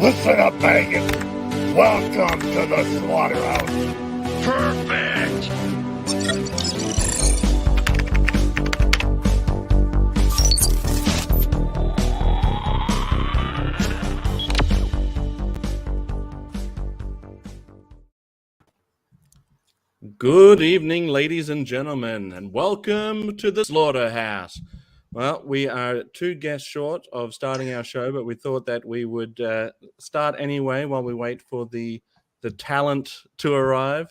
Listen up, Vegas. Welcome to the Slaughterhouse. Perfect! Good evening, ladies and gentlemen, and welcome to the Slaughterhouse. Well, we are 2 guests short of starting our show, but we thought that we would start anyway while we wait for the talent to arrive.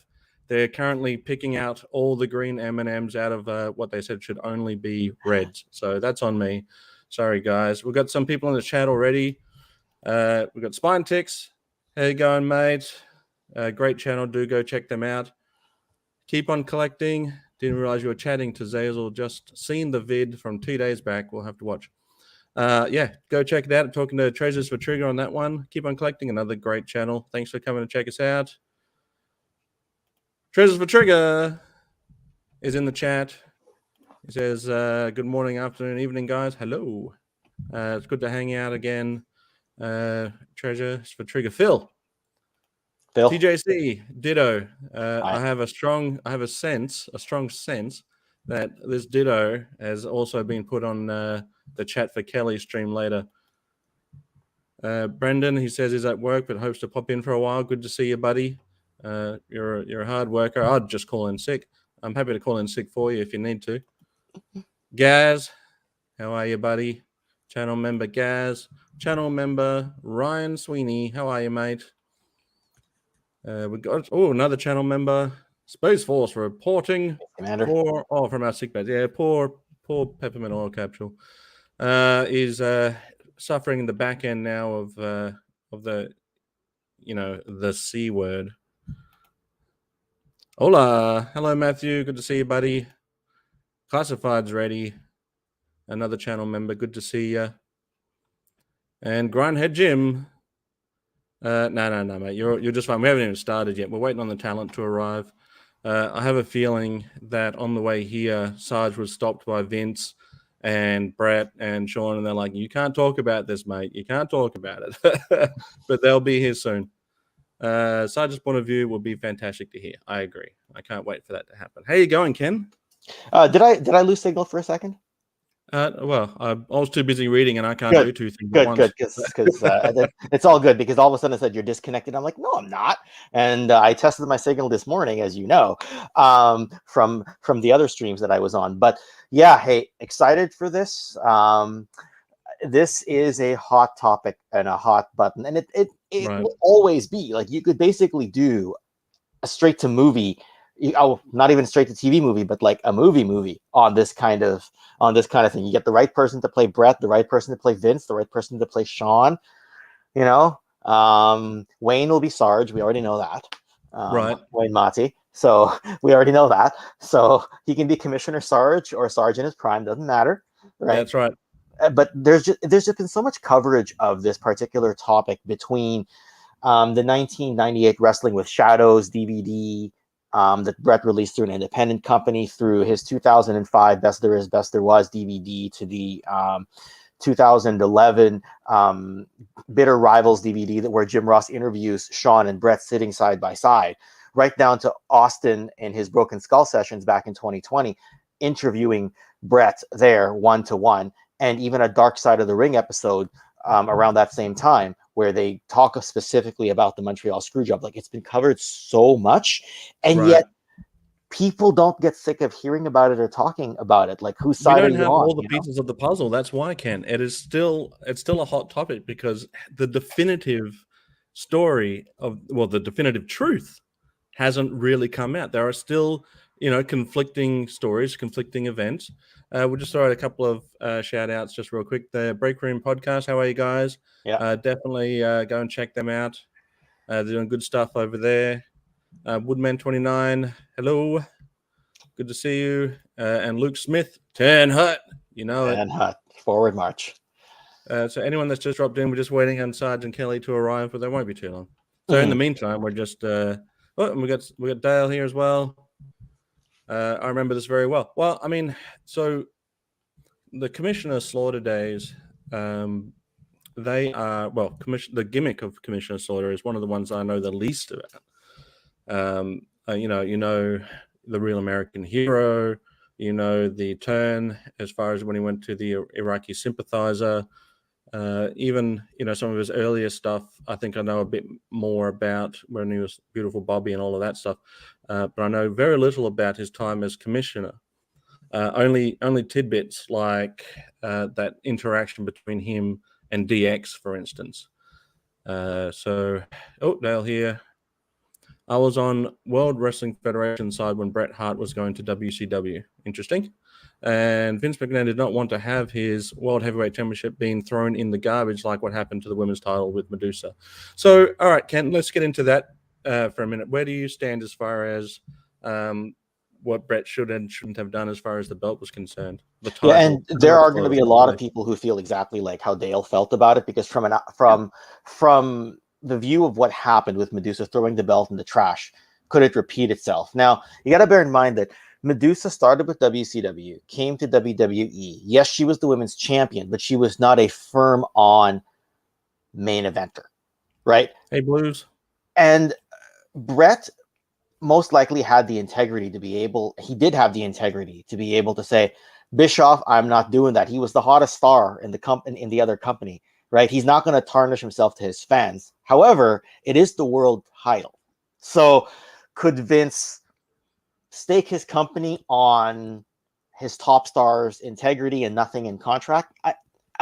They're currently picking out all the green M&Ms out of what they said should only be reds. So that's on me. Sorry, guys. We've got some people in the chat already. We've got Spine Ticks. How you going, mate? Great channel. Do go check them out. Keep on collecting. Didn't realize you were chatting to Zazel. Just seen the vid from 2 days back. We'll have to watch. Yeah, go check it out. I'm talking to Treasures for Trigger on that one. Keep on collecting. Another great channel. Thanks for coming to check us out. Treasures for Trigger is in the chat. He says, good morning, afternoon, evening, guys. Hello. It's good to hang out again. Treasures for Trigger. Phil. TJC, ditto. I have a strong sense that this ditto has also been put on the chat for Kelly stream later. Brendan, he says he's at work but hopes to pop in for a while. Good to see you, buddy. You're a hard worker. I'd just call in sick. I'm happy to call in sick for you if you need to. Gazz, how are you, buddy? Channel member Gazz. Channel member Ryan Sweeney, how are you, mate? We got another channel member, Space Force, reporting from our sick bed. Yeah, poor Peppermint Oil Capsule is suffering in the back end now of the the C word. Hola, hello Matthew, good to see you, buddy. Classified's ready. Another channel member, good to see you. And Grindhead Jim. No, mate. You're just fine. We haven't even started yet. We're waiting on the talent to arrive. I have a feeling that on the way here, Sarge was stopped by Vince and Brett and Sean, and they're like, "You can't talk about this, mate. You can't talk about it." But they'll be here soon. Sarge's point of view will be fantastic to hear. I agree. I can't wait for that to happen. How you going, Ken? Did I lose signal for a second? Well, I was too busy reading, and I can't do two things at once. Good, because it's all good, because all of a sudden it said you're disconnected. I'm like, no, I'm not. And I tested my signal this morning, as you know, from the other streams that I was on. But yeah, hey, excited for this. This is a hot topic and a hot button, and it right. Will always be. Like, you could basically do a straight to movie. Not even straight to TV movie, but like a movie on this kind of thing. You get the right person to play Brett, the right person to play Vince, the right person to play Sean. Wayne will be Sarge. We already know that. Right. Wayne Mati. So we already know that. So he can be Commissioner Sarge or Sarge in his prime. Doesn't matter. Right. That's right. But there's just been so much coverage of this particular topic between the 1998 Wrestling with Shadows DVD. That Brett released through an independent company, through his 2005 Best There Is, Best There Was DVD, to the 2011 Bitter Rivals DVD, where Jim Ross interviews Sean and Brett sitting side by side, right down to Austin in his Broken Skull sessions back in 2020, interviewing Brett there one-to-one, and even a Dark Side of the Ring episode around that same time, where they talk specifically about the Montreal Screwjob. Like, it's been covered so much, and yet people don't get sick of hearing about it or talking about it. Like, whose side are you on? We don't have all the pieces of the puzzle. That's why, Ken. It's still a hot topic, because the definitive story the definitive truth hasn't really come out. There are still, conflicting stories, conflicting events. We'll just throw out a couple of shout outs just real quick. The Break Room podcast. How are you guys? Yeah. Definitely go and check them out. They're doing good stuff over there. Woodman29, hello. Good to see you. And Luke Smith, 10 Hut. Hut. Forward march. So anyone that's just dropped in, we're just waiting on Sarge and Kelly to arrive, but they won't be too long. So in the meantime, we're just and we got Dale here as well. I remember this very well. Well, I mean, so the Commissioner Slaughter days, they are the gimmick of Commissioner Slaughter is one of the ones I know the least about. You know the Real American Hero. You know the turn as far as when he went to the Iraqi Sympathizer. Even some of his earlier stuff, I think I know a bit more about when he was Beautiful Bobby and all of that stuff. But I know very little about his time as commissioner. Only tidbits like that interaction between him and DX, for instance. Dale here. I was on World Wrestling Federation side when Bret Hart was going to WCW. Interesting. And Vince McMahon did not want to have his World Heavyweight Championship being thrown in the garbage like what happened to the women's title with Medusa. So, all right, Ken, let's get into that for a minute. Where do you stand as far as what Bret should and shouldn't have done as far as the belt was concerned? The title, and there are going to be a lot of people who feel exactly like how Dale felt about it, because from the view of what happened with Medusa throwing the belt in the trash, could it repeat itself? Now, you got to bear in mind that Medusa started with WCW, came to WWE. Yes, she was the women's champion, but she was not a firm on main eventer, right? Hey, Blues. And Bret most likely had the integrity to be able, he did have the integrity to be able to say, Bischoff, I'm not doing that. He was the hottest star in the other company, right? He's not going to tarnish himself to his fans. However, it is the world title. So could Vince stake his company on his top star's integrity and nothing in contract?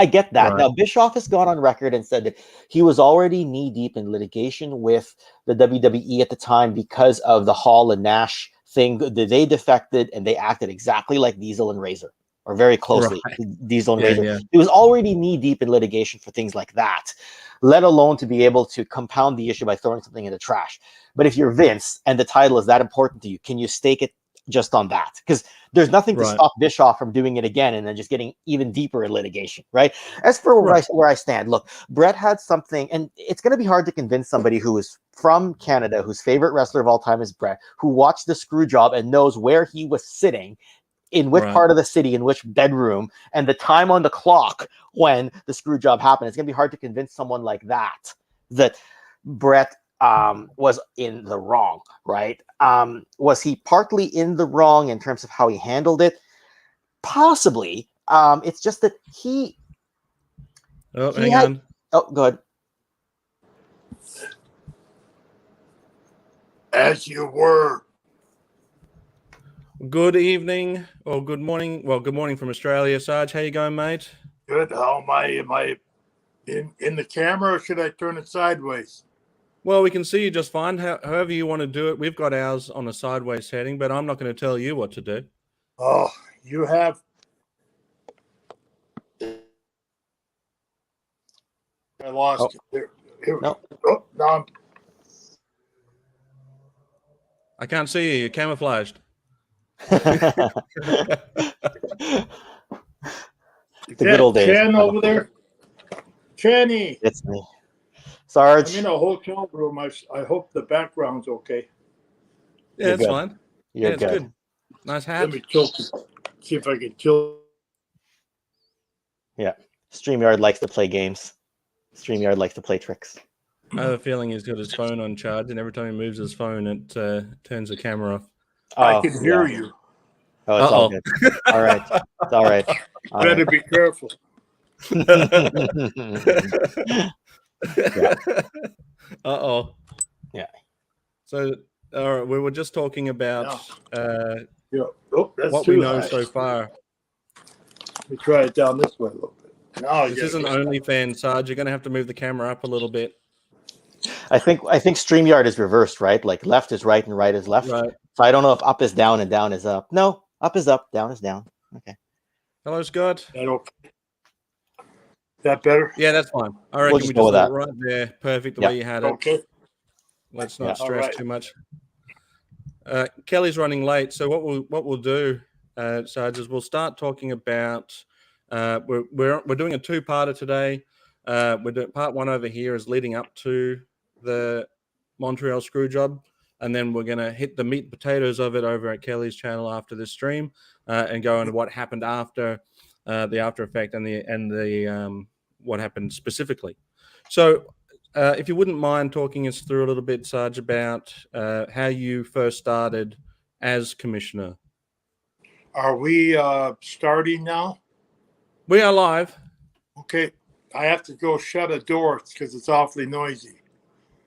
I get that. Right. Now, Bischoff has gone on record and said that he was already knee-deep in litigation with the WWE at the time because of the Hall and Nash thing. They defected and they acted exactly like Diesel and Razor, or very closely. Right. Diesel and Razor. Yeah. He was already knee-deep in litigation for things like that, let alone to be able to compound the issue by throwing something in the trash. But if you're Vince and the title is that important to you, can you stake it just on that? Because there's nothing to stop Bischoff from doing it again and then just getting even deeper in litigation, right? As for where I stand, look, Bret had something, and it's going to be hard to convince somebody who is from Canada, whose favorite wrestler of all time is Bret, who watched the Screwjob and knows where he was sitting, in which part of the city, in which bedroom, and the time on the clock when the Screwjob happened. It's going to be hard to convince someone like that Bret was in the wrong, right? Was he partly in the wrong in terms of how he handled it? Possibly. It's just that he hang on. Oh, go ahead. As you were. Good evening or good morning. Well, good morning from Australia, Sarge. How you going, mate? Good. How am I? Am I in the camera, or should I turn it sideways? Well, we can see you just fine. However you want to do it. We've got ours on a sideways setting, but I'm not going to tell you what to do. Oh, you have. I lost it. Here. No. Oh, no. I can't see you. You're camouflaged. The good old days. Chen over there. Chenny. It's me. Sarge. I'm in a hotel room. I hope the background's okay. Yeah, it's fine. You're it's good. Nice hat. Let me tilt it. See if I can tilt. Yeah. StreamYard likes to play games. StreamYard likes to play tricks. I have a feeling he's got his phone on charge, and every time he moves his phone, it turns the camera off. I can hear you. Oh, it's all good. All right. It's all right. Better be careful. Yeah. So, all right, we were just talking about what we know so far. Let me try it down this way a little bit. No, this isn't OnlyFans, Sarge. You're going to have to move the camera up a little bit. I think StreamYard is reversed, right? Like left is right and right is left. Right. So I don't know if up is down and down is up. No, up is up, down is down. Okay. Hello, Scott. That better? Yeah, that's fine. I reckon We'll just go with that. Right there. Perfect the way you had it. Okay. Let's not stress too much. Kelly's running late, so what we'll do, Sarge, is we'll start talking about we're doing a two-parter today. We're doing part one over here is leading up to the Montreal Screwjob, and then we're going to hit the meat and potatoes of it over at Kelly's channel after this stream, and go into what happened after the after effect and the what happened specifically. So if you wouldn't mind talking us through a little bit, Sarge, about how you first started as commissioner. Are we starting now? We are live. Okay. I have to go shut a door because it's awfully noisy.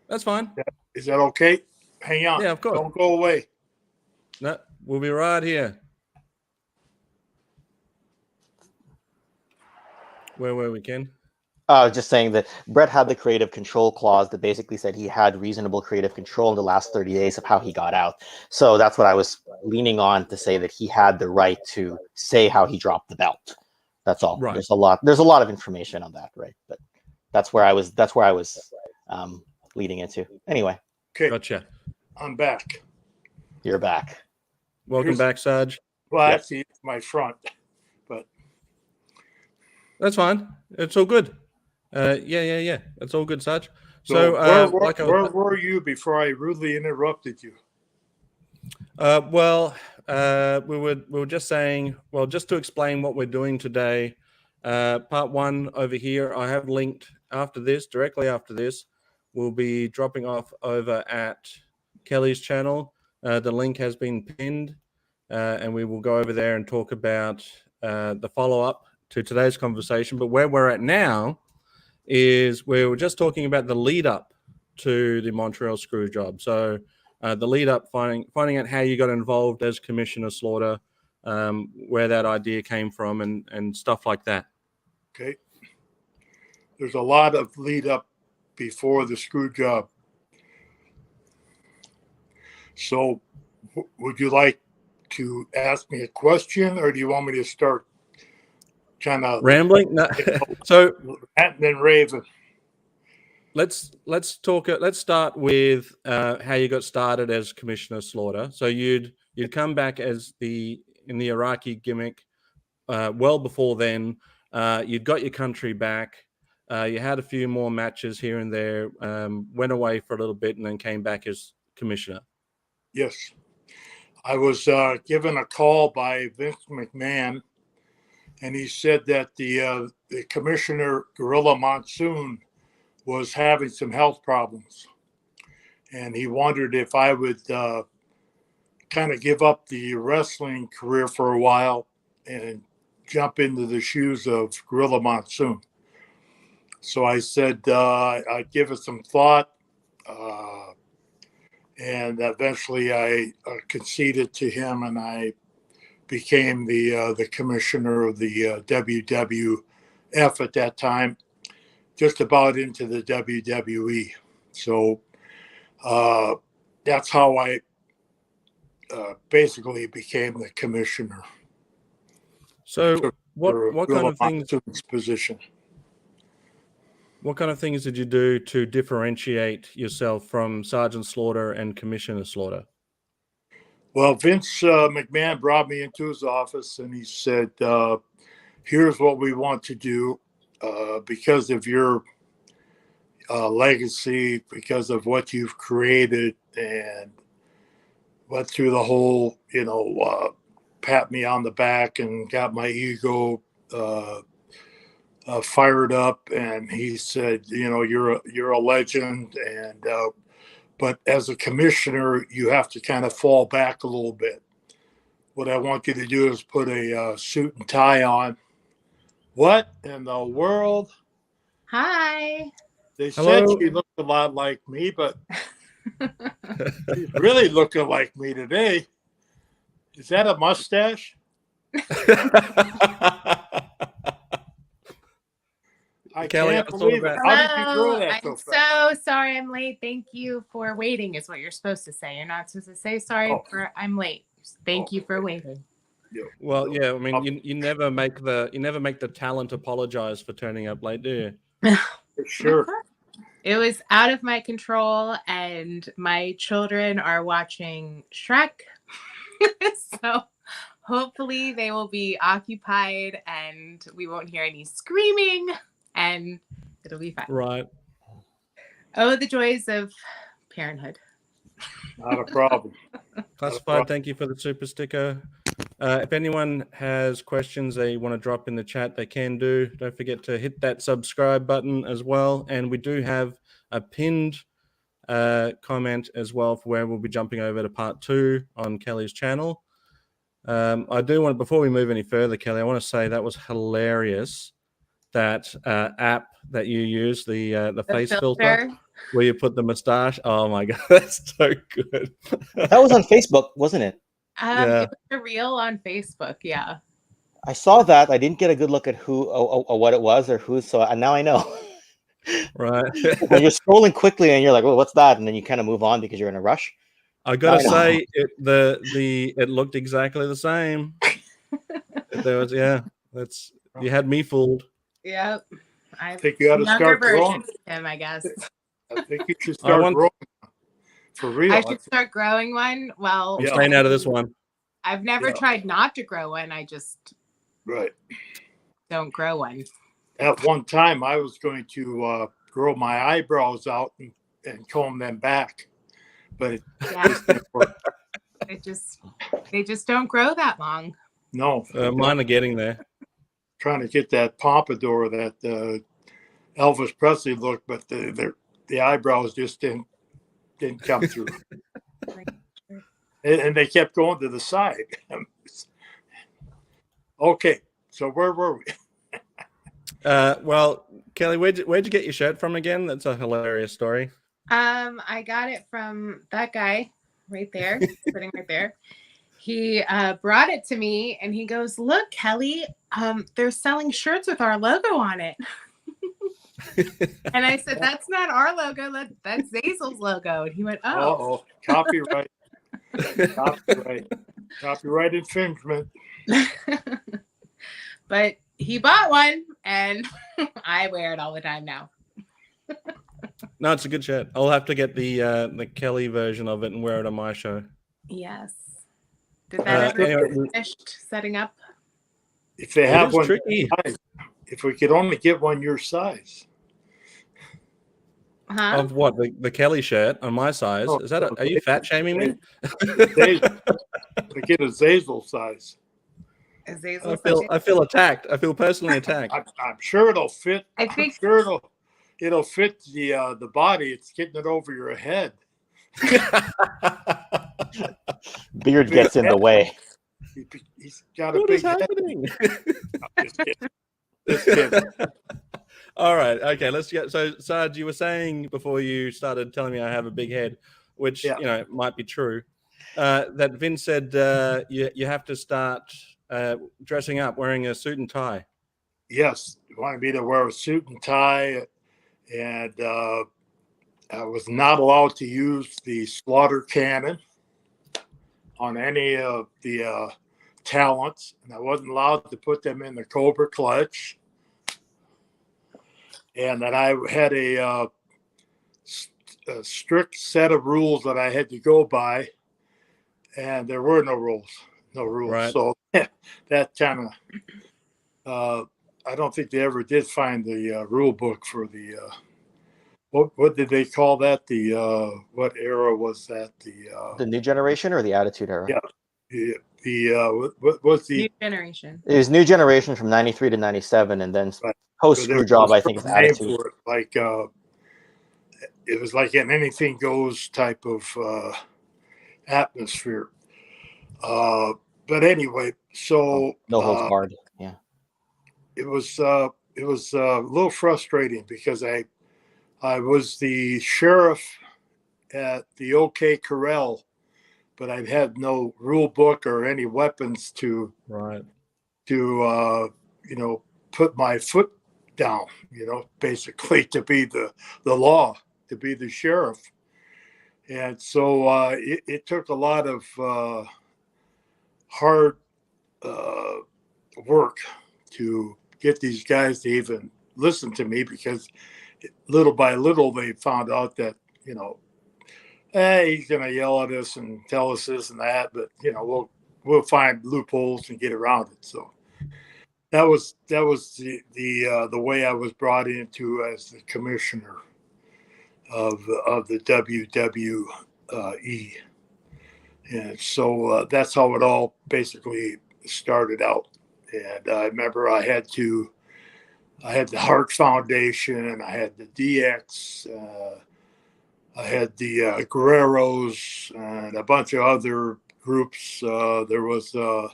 That's fine. Is that okay? Hang on. Yeah, of course. Don't go away. No, we'll be right here. Where were we, Ken? Just saying that Brett had the creative control clause that basically said he had reasonable creative control in the last 30 days of how he got out. So that's what I was leaning on to say, that he had the right to say how he dropped the belt. That's all. Right. There's a lot of information on that, right? But that's where I was leading into. Anyway. Okay. Gotcha. I'm back. You're back. Welcome back, Sarge. Well, actually, it's my front, but that's fine. It's all good. Yeah. It's all good, Sarge. So where were you before I rudely interrupted you? We were just saying, well, just to explain what we're doing today. Part one over here, I have linked directly after this. We'll be dropping off over at Kelly's channel. The link has been pinned, and we will go over there and talk about the follow-up to today's conversation. But where we're at now is we were just talking about the lead-up to the Montreal Screwjob. So the lead-up, finding out how you got involved as Commissioner Slaughter, where that idea came from, and stuff like that. Okay. There's a lot of lead-up before the screw job. So would you like to ask me a question, or do you want me to start kind of rambling? No. So ranting and raving? Let's talk. Let's start with how you got started as Commissioner Slaughter. So you'd come back in the Iraqi gimmick well before then. You'd got your country back. You had a few more matches here and there, went away for a little bit, and then came back as commissioner. Yes. I was given a call by Vince McMahon, and he said that the commissioner, Gorilla Monsoon, was having some health problems. And he wondered if I would kind of give up the wrestling career for a while and jump into the shoes of Gorilla Monsoon. So I said I'd give it some thought, and eventually I conceded to him, and I became the commissioner of the WWF at that time, just about into the WWE. So that's how I basically became the commissioner. So what kind of things? Position. What kind of things did you do to differentiate yourself from Sergeant Slaughter and Commissioner Slaughter? Well, Vince McMahon brought me into his office, and he said, here's what we want to do because of your legacy, because of what you've created, and went through the whole, pat me on the back and got my ego fired up. And he said, you're a legend, and but as a commissioner, you have to kind of fall back a little bit. What I want you to do is put a suit and tie on. What in the world? Hi. They Hello. said she looked a lot like me, but she's really looking like me today. Is that a mustache? I Kelly, can't believe it. How did you do that so fast? I'm so sorry I'm late. Thank you for waiting is what you're supposed to say. You're not supposed to say sorry for I'm late. Thank you for waiting. Yeah. Well, yeah, I mean, you never make the talent apologize for turning up late, do you? Sure. It was out of my control, and my children are watching Shrek. So hopefully they will be occupied and we won't hear any screaming, and it'll be fine. Right. Oh, the joys of parenthood. Not a problem. Classified, thank you for the super sticker. If anyone has questions they want to drop in the chat, they can do. Don't forget to hit that subscribe button as well. And we do have a pinned comment as well for where we'll be jumping over to part 2 on Kelly's channel. I do want, before we move any further, Kelly, I want to say that was hilarious. That app that you use, the face filter, where you put the mustache. Oh my god, that's so good. That was on Facebook, wasn't it? Yeah. It was a reel on Facebook. Yeah. I saw that. I didn't get a good look at who or what it was or who. So now I know. Right. When you're scrolling quickly and you're like, "Well, what's that?" and then you kind of move on because you're in a rush. I gotta say, it looked exactly the same. There was, that's, you had me fooled. Yep. I think you got to start growing him, I guess. I think you should start growing for real. I should start growing one. Well, I'm staying out of this one. I've never tried not to grow one. I just don't grow one. At one time, I was going to grow my eyebrows out and comb them back, but it didn't work. They just don't grow that long. No, mine are getting there. Trying to get that pompadour, that Elvis Presley look, but the eyebrows just didn't come through, and they kept going to the side. Okay, so where were we? Well, Kelly, where'd you get your shirt from again? That's a hilarious story. I got it from that guy right there, sitting right there. He brought it to me and he goes, "Look, Kelly, they're selling shirts with our logo on it." And I said, "That's not our logo. That's Zazel's logo." And he went, "Oh, copyright, copyright infringement." But he bought one, and I wear it all the time now. No, it's a good shirt. I'll have to get the Kelly version of it and wear it on my show. Yes. Did that ever finished setting up? If they have one, tricky. If we could only get one your size. Of what? The Kelly shirt on my size? Is that? Are you fat shaming me? To get a Zazel size. I feel attacked. I feel personally attacked. I'm sure it'll fit. I think I'm sure it'll fit the body. It's getting it over your head. Beard gets in the way. He's got a big head. Just kidding. All right. Okay. Let's get. So, Sarge, you were saying before you started telling me I have a big head, which might be true. That Vince said you have to start dressing up, wearing a suit and tie. Yes, he wanted me to wear a suit and tie, and I was not allowed to use the slaughter cannon on any of the talents, and I wasn't allowed to put them in the Cobra clutch. And that I had a strict set of rules that I had to go by, and there were no rules. Right. So that kind of, I don't think they ever did find the rule book for the, what did they call that? The, what era was that? The new generation or the attitude era? Yeah. What was the new generation? It was new generation from 93 to 97, and then post Screwjob, I think it's attitude. Like it was like an anything goes type of atmosphere. But anyway, so no holds barred. Yeah, it was a little frustrating because I was the sheriff at the OK Corral, but I had no rule book or any weapons to put my foot down, basically to be the law, to be the sheriff. And so it took a lot of hard work to get these guys to even listen to me, because little by little they found out that, he's going to yell at us and tell us this and that, but, we'll find loopholes and get around it. So that was the way I was brought into as the commissioner of the WWE, and so that's how it all basically started out. And I remember I had the Heart Foundation, I had the DX, I had the Guerreros, and a bunch of other groups. There was the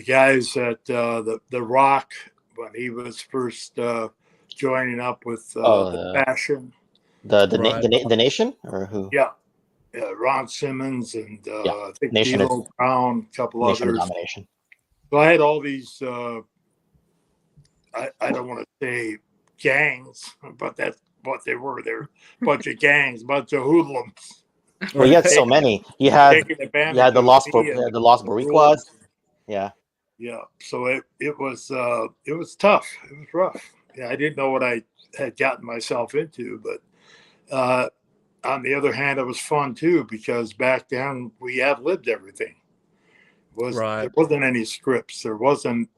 guys at the Rock when he was first joining up with the Fashion. The Nation, or who? Yeah, Ron Simmons and I think Nation D'Lo Brown, a couple Nation others. of Domination. So I had all these. I don't want to say gangs, but that's what they were. They're a bunch of gangs, bunch of hoodlums. Well, you had so many. You had the Lost Boricuas. Yeah. Yeah. So it was tough. It was rough. Yeah, I didn't know what I had gotten myself into, but on the other hand, it was fun too because back then we ad-libbed everything. There wasn't any scripts. There wasn't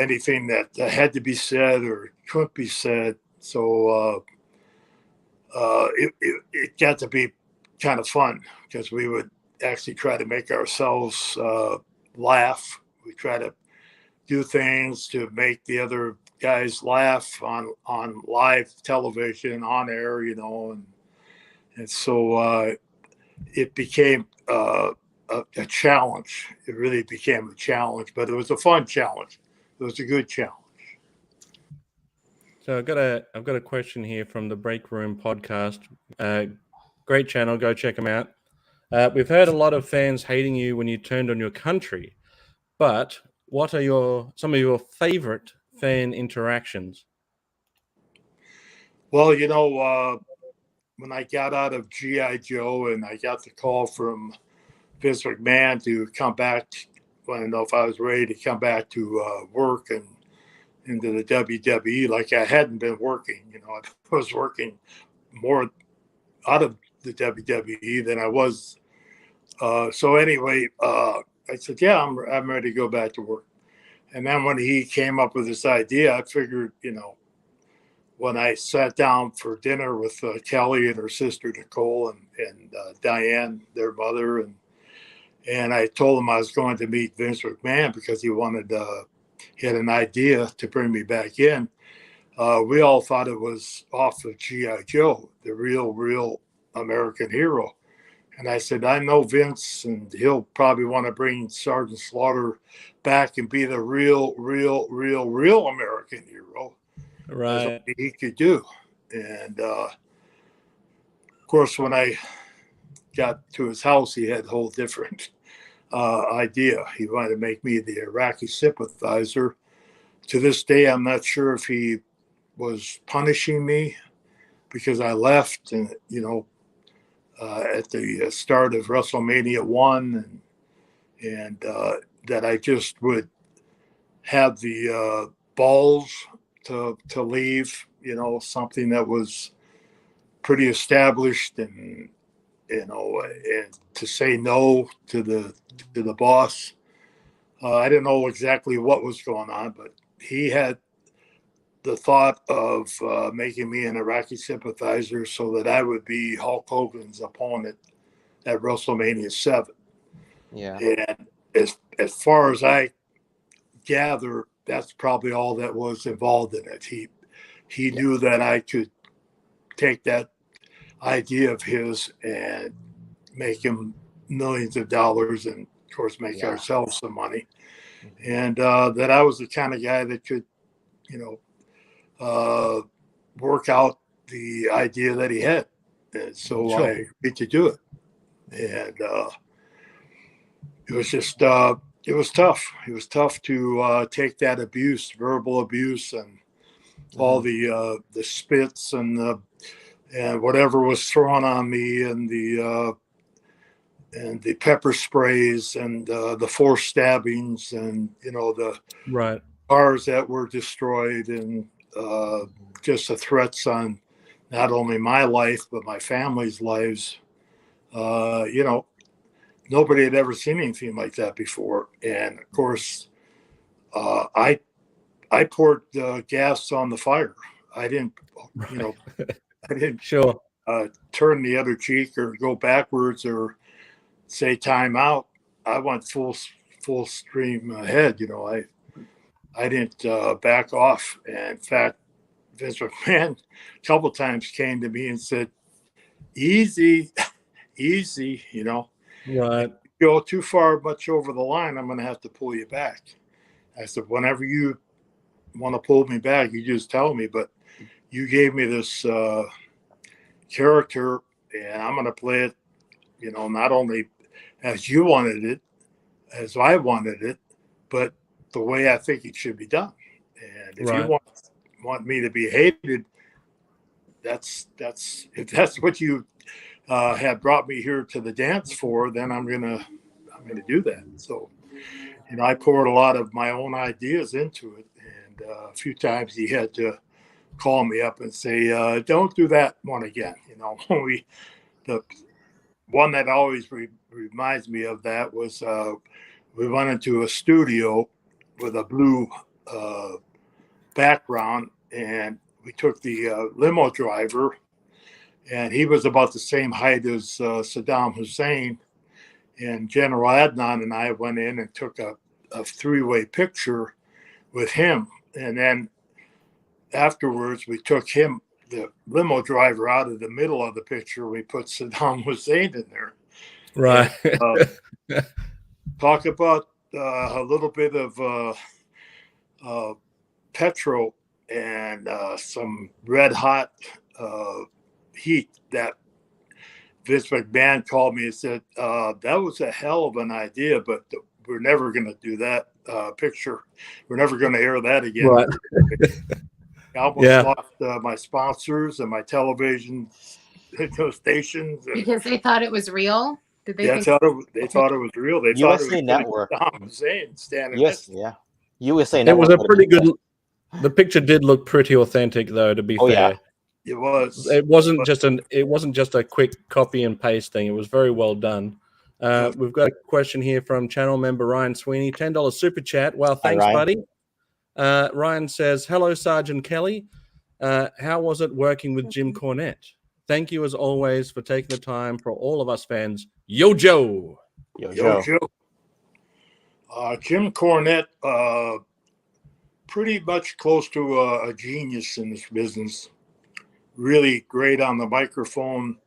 anything that had to be said or couldn't be said. So it got to be kind of fun because we would actually try to make ourselves laugh. We try to do things to make the other guys laugh on live television, on air, and so it became a challenge. It really became a challenge, but it was a fun challenge. It was a good challenge. So I've got a question here from the Break Room podcast. Great channel, go check them out. We've heard a lot of fans hating you when you turned on your country, but what are some of your favorite fan interactions? Well, when I got out of G.I. Joe and I got the call from Vince McMahon to come back, I don't know if I was ready to come back to work and into the WWE like I hadn't been working. I was working more out of the WWE than I was. So anyway, I said, yeah, I'm ready to go back to work. And then when he came up with this idea, I figured, when I sat down for dinner with Kelly and her sister Nicole and Diane, their mother, and I told him I was going to meet Vince McMahon because he had an idea to bring me back in. We all thought it was off of G.I. Joe, the real American hero. And I said, I know Vince, and he'll probably want to bring Sergeant Slaughter back and be the real American hero. Right. He could do. And of course, when I got to his house, he had a whole different idea. He wanted to make me the Iraqi Sympathizer. To this day, I'm not sure if he was punishing me because I left and, at the start of WrestleMania 1 and that I just would have the balls to leave, something that was pretty established and to say no to the boss. I didn't know exactly what was going on, but he had the thought of making me an Iraqi Sympathizer so that I would be Hulk Hogan's opponent at WrestleMania 7. Yeah. And as far as I gather, that's probably all that was involved in it. He knew that I could take that idea of his and make him millions of dollars and, of course, make ourselves some money. And that I was the kind of guy that could, work out the idea that he had. And so Sure. I agreed to do it. And it was just, it was tough. It was tough to take that abuse, verbal abuse, and all the spits and whatever was thrown on me, and the pepper sprays and the forced stabbings, and the cars that were destroyed, and just the threats on not only my life but my family's lives. Nobody had ever seen anything like that before, and of course, I poured gas on the fire. I didn't, I didn't turn the other cheek or go backwards or say time out. I went full stream ahead. You know, I didn't back off. And in fact, Vince McMahon a couple times came to me and said, "Easy, easy." You know, Right. you go too much over the line, I'm going to have to pull you back. I said, whenever you want to pull me back, you just tell me. But you gave me this character, and I'm going to play it, you know, not only as you wanted it, as I wanted it, but the way I think it should be done. And if you want me to be hated, that's if that's what you have brought me here to the dance for, then I'm gonna do that. So, you know, I poured a lot of my own ideas into it, and a few times he had to call me up and say, "Don't do that one again." You know, the one that always reminds me of that was we went into a studio with a blue background, and we took the limo driver, and he was about the same height as Saddam Hussein. And General Adnan and I went in and took a three-way picture with him. And then afterwards, we took him, the limo driver, out of the middle of the picture. We put Saddam Hussein in there. Right. And, talk about a little bit of petrol and some red hot heat that Vince McMahon called me and said, that was a hell of an idea, but we're never going to do that picture. We're never going to air that again. Right. I almost lost my sponsors and my television stations. And, because they thought it was real. Did they? They thought it was real. They USA thought it was Network. Saddam Hussein standing. Yes, yeah. USA It Network. was a pretty good. The picture did look pretty authentic, though. To be fair, yeah. It was. It wasn't just a quick copy and paste thing. It was very well done. We've got a question here from channel member Ryan Sweeney, $10 super chat. Well, thanks, buddy. Ryan says, "Hello, Sergeant Kelly. How was it working with Jim Cornette? Thank you as always for taking the time for all of us fans. Yo, Joe." Yo, Joe. Joe. Jim Cornette, pretty much close to a genius in this business. Really great on the microphone,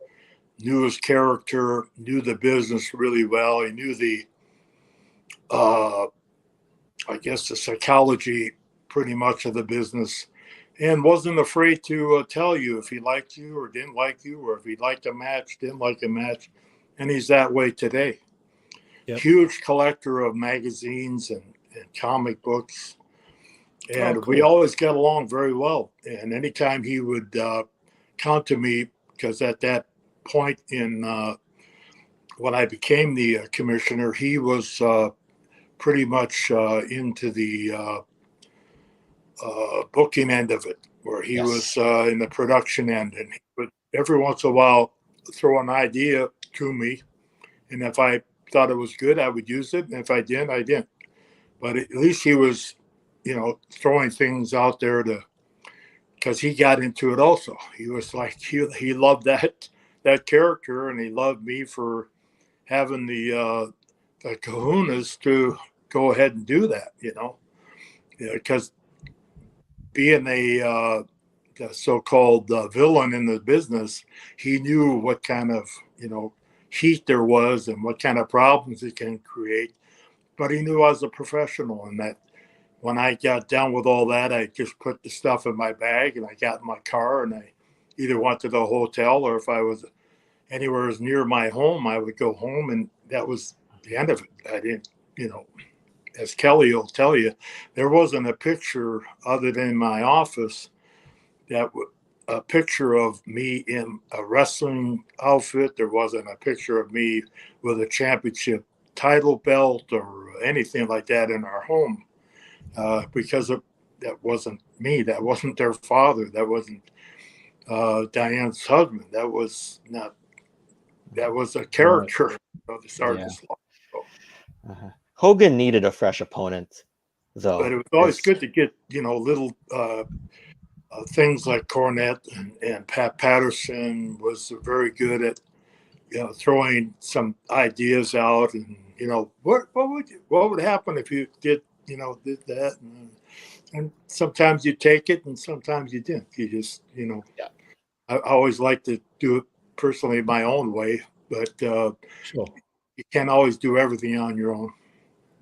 knew his character, knew the business really well. He knew the, I guess, the psychology pretty much of the business, and wasn't afraid to tell you if he liked you or didn't like you, or if he liked a match, didn't like a match. And he's that way today. Yep. Huge collector of magazines and comic books. And we always got along very well. And anytime he would come to me, because at that point in when I became the commissioner, he was pretty much into the booking end of it, where he was in the production end. And he would every once in a while throw an idea to me. And if I thought it was good, I would use it. And if I didn't, I didn't. But at least he was, you know, throwing things out there because he got into it also. He was like, he loved that character, and he loved me for having the kahunas to go ahead and do that, you know, because being the so-called villain in the business, he knew what kind of, you know, heat there was and what kind of problems it can create. But he knew I was a professional, and that when I got done with all that, I just put the stuff in my bag and I got in my car, and I either went to the hotel, or if I was anywhere as near my home, I would go home, and that was the end of it. I didn't, you know, as Kelly will tell you, there wasn't a picture other than my office a picture of me in a wrestling outfit. There wasn't a picture of me with a championship title belt or anything like that in our home, because that wasn't me. That wasn't their father. That wasn't Diane's husband. That was a character of the Sergeant Slaughterhouse. Hogan needed a fresh opponent, though. But it was always good to get, you know, little things like Cornette and Pat Patterson was very good at, you know, throwing some ideas out, and what would happen if you did did that, and sometimes you take it and sometimes you didn't. You just Yeah. I always like to do it personally my own way, but Sure. you can't always do everything on your own.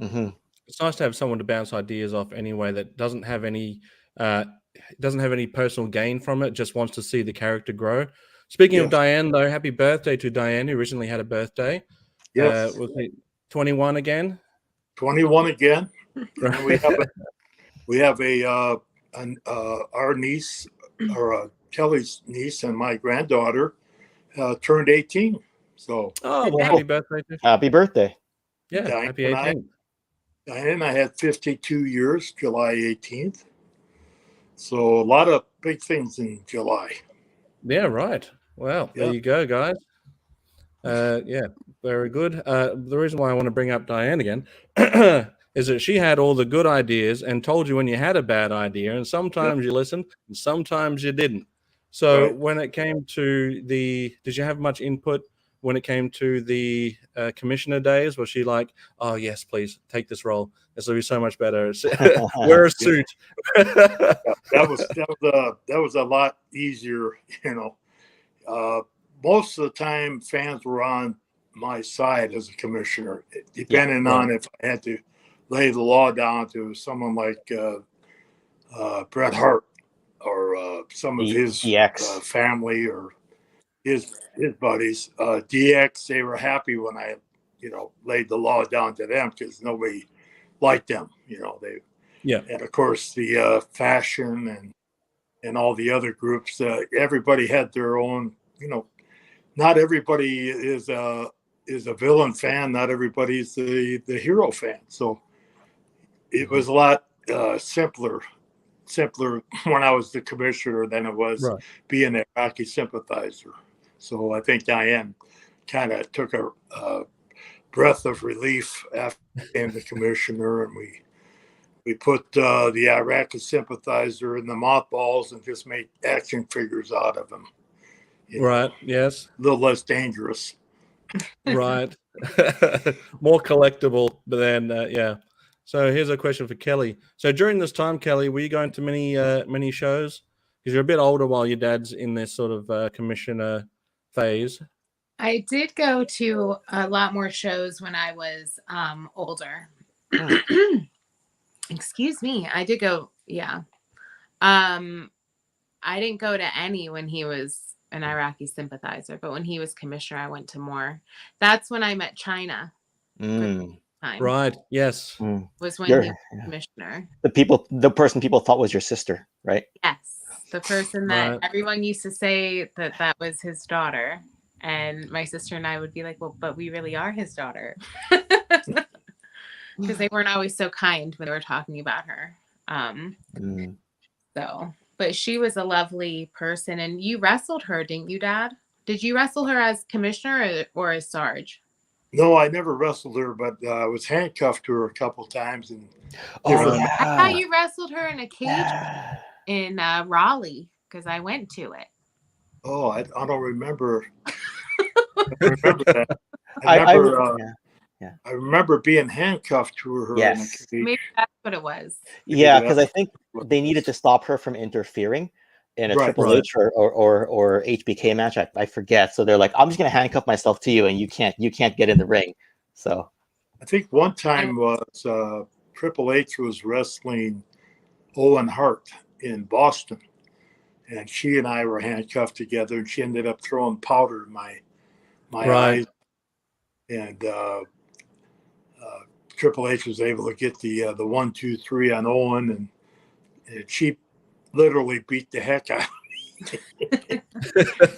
Mm-hmm. It's nice to have someone to bounce ideas off anyway that doesn't have any personal gain from it, just wants to see the character grow. Speaking of Yes. Diane, though, happy birthday to Diane, who recently had a birthday. Yes. Was it 21 again? 21 again. And we have our niece, or Kelly's niece, and my granddaughter turned 18. So Oh, well, happy birthday to Happy birthday. Yeah, Diane happy and 18th. Diane and I had 52 years, July 18th. So a lot of big things in July. Yeah, right. Well, Yeah. there you go, guys. Yeah, very good. The reason why I want to bring up Diane again is that she had all the good ideas and told you when you had a bad idea, and sometimes you listened and sometimes you didn't. So Right. when it came to did you have much input when it came to the commissioner days? Was she like, oh yes, please take this role, this will be so much better, wear a suit? that was a lot easier, most of the time fans were on my side as a commissioner, depending on if I had to lay the law down to someone like Bret Hart or some of his family or his buddies. DX, they were happy when I laid the law down to them because nobody liked them. And of course the fashion and all the other groups, everybody had their own. Not everybody is a villain fan. Not everybody's the hero fan. So it was a lot simpler when I was the commissioner than it was being an Iraqi sympathizer. So I think Diane kind of took a breath of relief after being the commissioner, and we put the Iraqi sympathizer in the mothballs and just made action figures out of him. Yes. A little less dangerous. Right. More collectible, but then yeah. So here's a question for Kelly. So during this time, Kelly, were you going to many shows? Because you're a bit older while your dad's in this sort of commissioner phase. I did go to a lot more shows when I was older. Excuse me. I did go, yeah. I didn't go to any when he was an Iraqi sympathizer, but when he was commissioner, I went to more. That's when I met China. Right. Yes. Was when he was commissioner. The person people thought was your sister, right? Yes. The person that everyone used to say that was his daughter. And my sister and I would be like, well, but we really are his daughter. Because they weren't always so kind when they were talking about her. But she was a lovely person. And you wrestled her, didn't you, Dad? Did you wrestle her as commissioner or as Sarge? No, I never wrestled her, but I was handcuffed to her a couple times. And I thought you wrestled her in a cage in Raleigh because I went to it. Oh, I don't remember. I remember that. I remember being handcuffed to her. Yes. Maybe that's what it was. Yeah, because I think they needed to stop her from interfering in a Triple H or HBK match. I forget. So they're like, I'm just going to handcuff myself to you, and you can't get in the ring. So I think one time was Triple H was wrestling Owen Hart in Boston, and she and I were handcuffed together, and she ended up throwing powder in my eyes, and Triple H was able to get the 1, 2, 3 on Owen, and she literally beat the heck out of me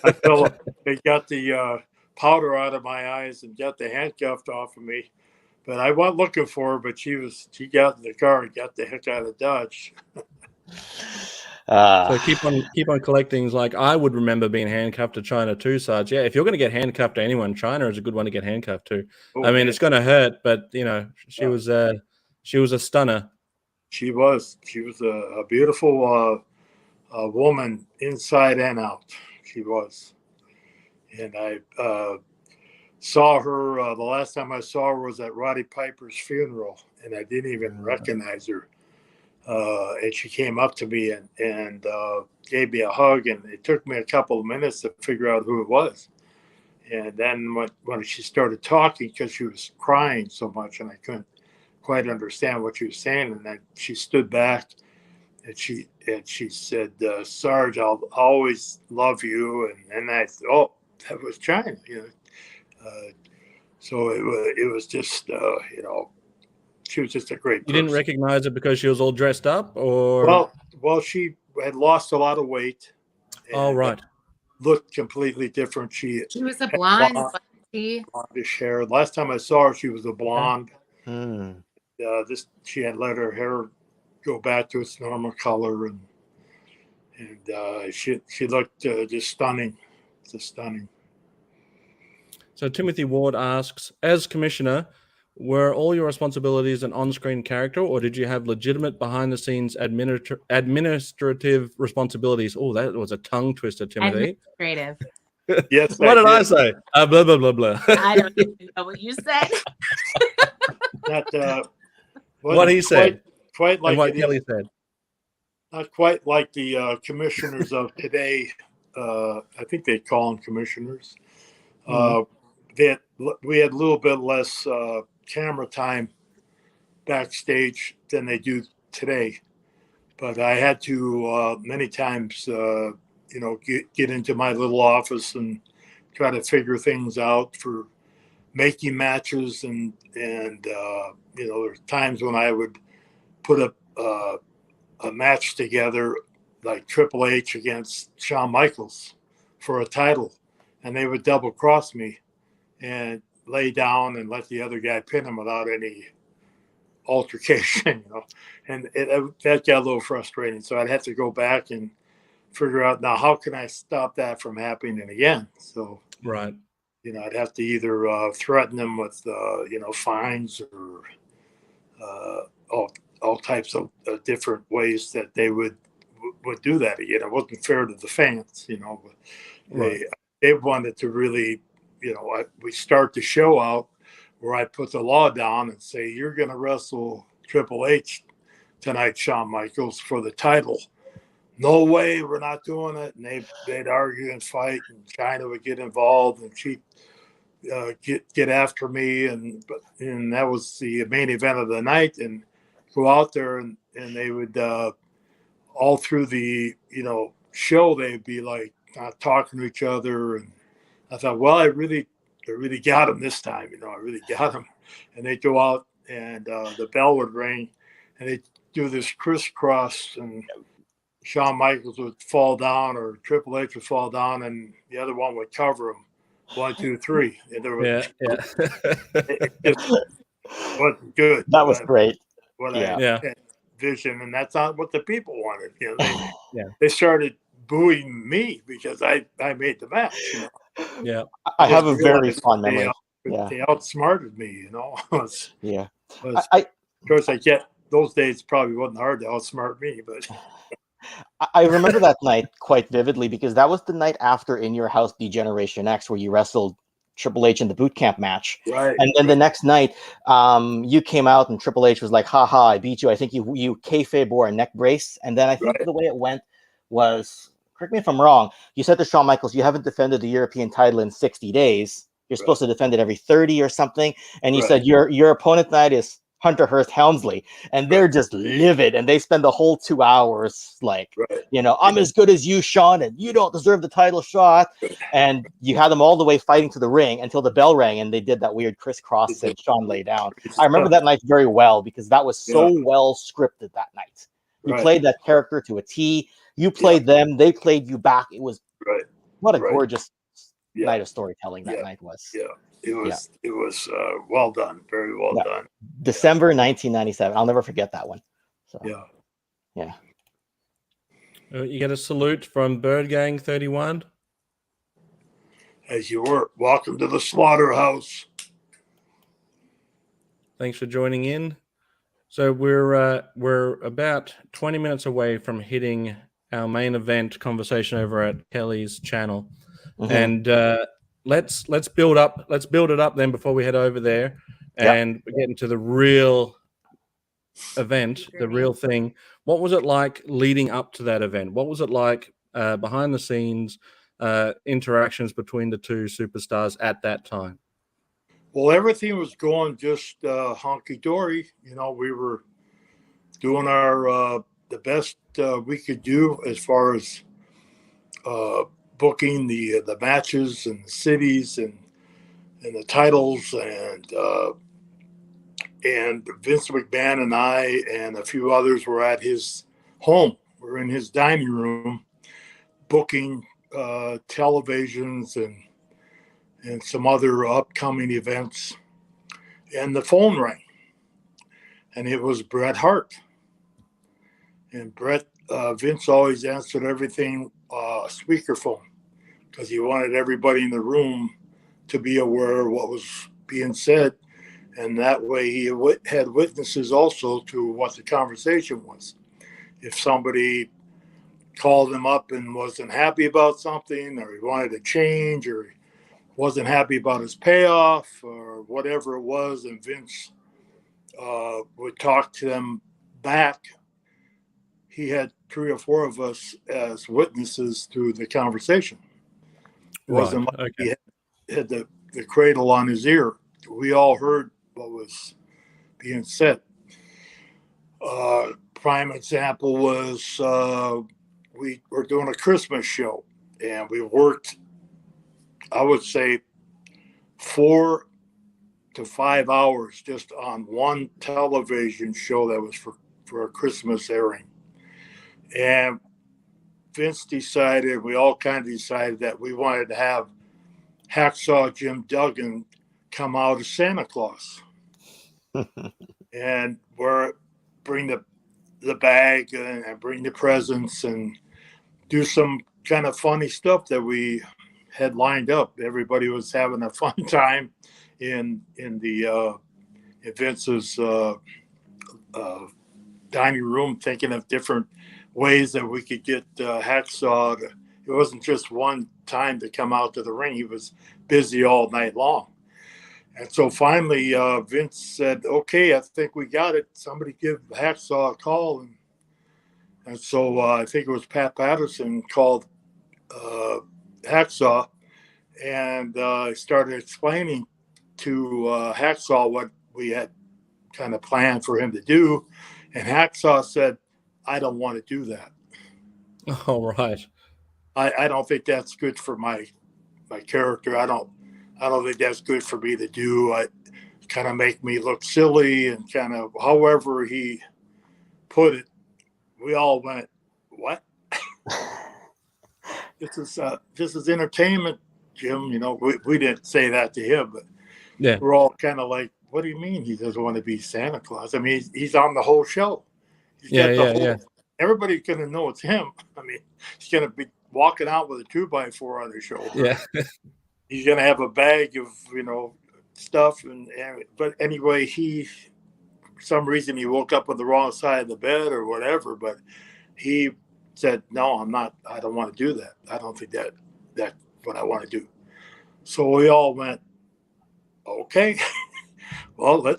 until they got the powder out of my eyes and got the handcuffs off of me. But I wasn't looking for her, but she got in the car and got the heck out of Dodge. So keep on collecting. Like I would remember being handcuffed to China too, Sarge. Yeah, if you're going to get handcuffed to anyone, China is a good one to get handcuffed to. I mean, it's going to hurt, but she was a stunner. She was a beautiful woman inside and out. She was, and I saw her. The last time I saw her was at Roddy Piper's funeral, and I didn't even recognize her. And she came up to me and gave me a hug, and it took me a couple of minutes to figure out who it was. And then when she started talking, because she was crying so much, and I couldn't quite understand what she was saying, and then she stood back, and she said, "Sarge, I'll always love you." And I thought, oh, that was China, so it was just, she was just a great person. You didn't recognize her because she was all dressed up, or? Well, she had lost a lot of weight. Oh, right. Looked completely different. She was a blonde. Blondish hair. Last time I saw her, she was a blonde. She had let her hair go back to its normal color, and she looked just stunning, stunning. So Timothy Ward asks, as commissioner, were all your responsibilities an on-screen character, or did you have legitimate behind-the-scenes administrative responsibilities? Oh, that was a tongue twister, Timothy. Administrative. Yes. What did I say? Blah, blah, blah, blah. I don't even know what you said. What he said. Quite like what Kelly said. Not quite like the commissioners of today. I think they call them commissioners. We had a little bit less camera time backstage than they do today, but I had to many times get into my little office and try to figure things out for making matches, and there's times when I would put a match together like Triple H against Shawn Michaels for a title, and they would double cross me and lay down and let the other guy pin him without any altercation, and that got a little frustrating. So I'd have to go back and figure out, now how can I stop that from happening again? So right, I'd have to either threaten them with fines or all types of different ways that they would do that again. It wasn't fair to the fans, but they wanted to really, we start the show out where I put the law down and say, you're going to wrestle Triple H tonight, Shawn Michaels, for the title. No way, we're not doing it. And they'd argue and fight, and China would get involved, and she'd get after me, and that was the main event of the night. And go out there, and they would all through the show, they'd be like not talking to each other, and I thought, well, I really got him this time. I really got him. And they'd go out, and the bell would ring, and they'd do this crisscross, and Shawn Michaels would fall down, or Triple H would fall down, and the other one would cover him. 1, 2, 3. And there was it just wasn't good. That was great. I vision, and that's not what the people wanted. They started booing me because I made the match. Yeah, I have a very fond memory. They outsmarted me. Of course, I get those days. Probably wasn't hard to outsmart me, but I remember that night quite vividly because that was the night after In Your House Degeneration X, where you wrestled Triple H in the boot camp match. Right. And then the next night, you came out and Triple H was like, haha, I beat you. I think you kayfabe wore a neck brace. And then I think the way it went was, correct me if I'm wrong, you said to Shawn Michaels, you haven't defended the European title in 60 days. You're supposed to defend it every 30 or something. And you said your opponent tonight is Hunter Hearst Helmsley, and they're just livid, and they spend the whole 2 hours like, I'm as good as you, Sean, and you don't deserve the title shot. And you had them all the way fighting to the ring until the bell rang, and they did that weird crisscross and Sean lay down. I remember that night very well because that was so well scripted that night. You played that character to a T. You played them, they played you back. It was what a gorgeous night of storytelling that night was. It was well done, very well done. December 1997. I'll never forget that one. So, you get a salute from Bird Gang 31. As you were, welcome to the Slaughterhouse. Thanks for joining in. So we're about 20 minutes away from hitting our main event conversation over at Kelly's channel, and let's build up. Let's build it up then before we head over there and get into the real event, the real thing. What was it like leading up to that event? What was it like behind the scenes interactions between the two superstars at that time? Well, everything was going just honky-dory. You know, we were doing our the best we could do as far as booking the matches and the cities and the titles, and Vince McMahon and I and a few others were at his home. We're in his dining room booking televisions and some other upcoming events. And the phone rang, and it was Bret Hart. And Vince always answered everything speakerphone because he wanted everybody in the room to be aware of what was being said. And that way he had witnesses also to what the conversation was. If somebody called him up and wasn't happy about something, or he wanted to change, or he wasn't happy about his payoff, or whatever it was, and Vince would talk to them back, he had 3 or 4 of us as witnesses to the conversation. It wasn't like he had the cradle on his ear. We all heard what was being said. Prime example was we were doing a Christmas show, and we worked, I would say, 4 to 5 hours just on one television show that was for a Christmas airing. And Vince decided, we all kind of decided that we wanted to have Hacksaw Jim Duggan come out as Santa Claus. And bring the bag and bring the presents and do some kind of funny stuff that we had lined up. Everybody was having a fun time in Vince's dining room, thinking of different ways that we could get Hacksaw to. It wasn't just one time to come out to the ring. He was busy all night long. And so finally, Vince said, okay, I think we got it. Somebody give Hacksaw a call. And so I think it was Pat Patterson called Hacksaw and started explaining to Hacksaw what we had kind of planned for him to do. And Hacksaw said, I don't want to do that. All right. I don't think that's good for my character. I don't think that's good for me to do. I kind of make me look silly, and kind of however he put it, we all went, what? This is entertainment, Jim. You know, we didn't say that to him, but we're all kind of like, what do you mean he doesn't want to be Santa Claus? I mean, he's on the whole show. Everybody's going to know it's him. I mean, he's going to be walking out with a 2x4 on his shoulder. Yeah. He's going to have a bag of, stuff. But anyway, for some reason, he woke up on the wrong side of the bed or whatever. But he said, no, I don't want to do that. I don't think that's what I want to do. So we all went, okay, well,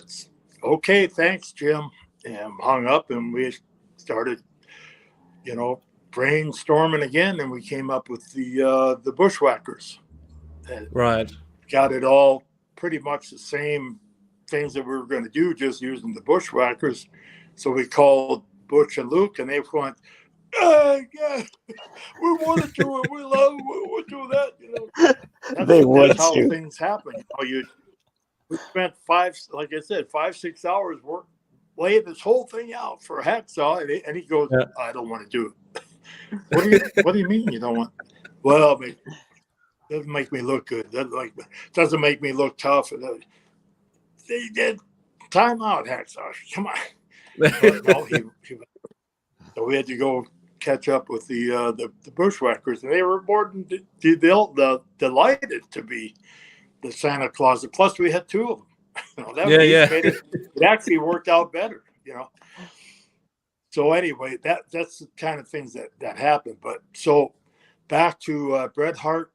okay, thanks, Jim. And hung up, and we started, brainstorming again. And we came up with the Bushwhackers. Right. Got it all pretty much the same things that we were going to do, just using the Bushwhackers. So we called Butch and Luke, and they went, yeah, we want to do it. We love it. We'll do that. That's how things happen. We spent 5-6 hours laying this whole thing out for Hacksaw, and he goes, I don't want to do it. What do you mean you don't want? Well, it doesn't make me look good. Doesn't make me look tough. They did time out, Hacksaw. Come on. No, so we had to go catch up with the Bushwhackers, and they were more than delighted to be the Santa Claus. Plus, we had 2 of them. Made it actually worked out better. So anyway, that's the kind of things that happened. But so back to Bret Hart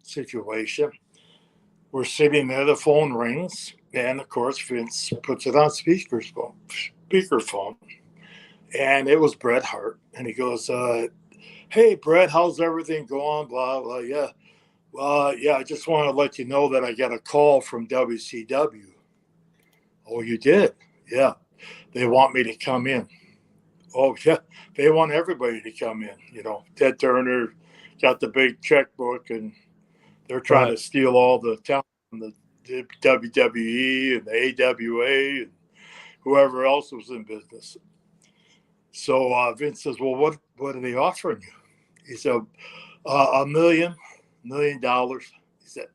situation. We're sitting there, the phone rings, and of course Vince puts it on speakerphone, and it was Bret Hart, and he goes, "Hey Bret, how's everything going?" Blah blah. Yeah, yeah. I just want to let you know that I got a call from WCW. Oh, you did? Yeah. They want me to come in. Oh yeah, they want everybody to come in. You know, Ted Turner got the big checkbook, and they're trying to steal all the talent from the WWE and the AWA and whoever else was in business. So Vince says, "Well, what are they offering you?" He said, $1 million. He said,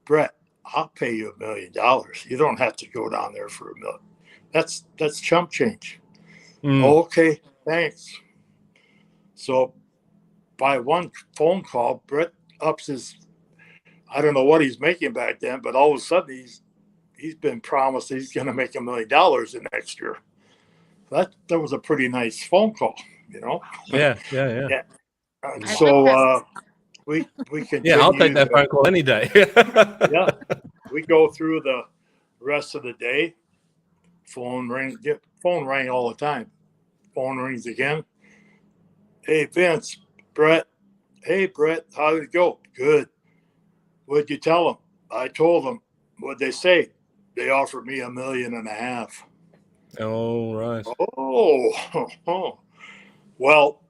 "Bret, I'll pay you $1 million. You don't have to go down there for $1 million. That's chump change." Okay, thanks. So by one phone call, Bret ups his, I don't know what he's making back then, but all of a sudden he's been promised he's going to make $1 million the next year. That was a pretty nice phone call, you know. Yeah. So we continue. Yeah, I'll take that phone call any day. Yeah, we go through the rest of the day. Phone rang all the time. Phone rings again. Hey Vince, Bret. Hey Bret, how did it go? Good. What'd you tell them? I told them. What'd they say? They offered me $1.5 million. Oh, right. Oh. Well,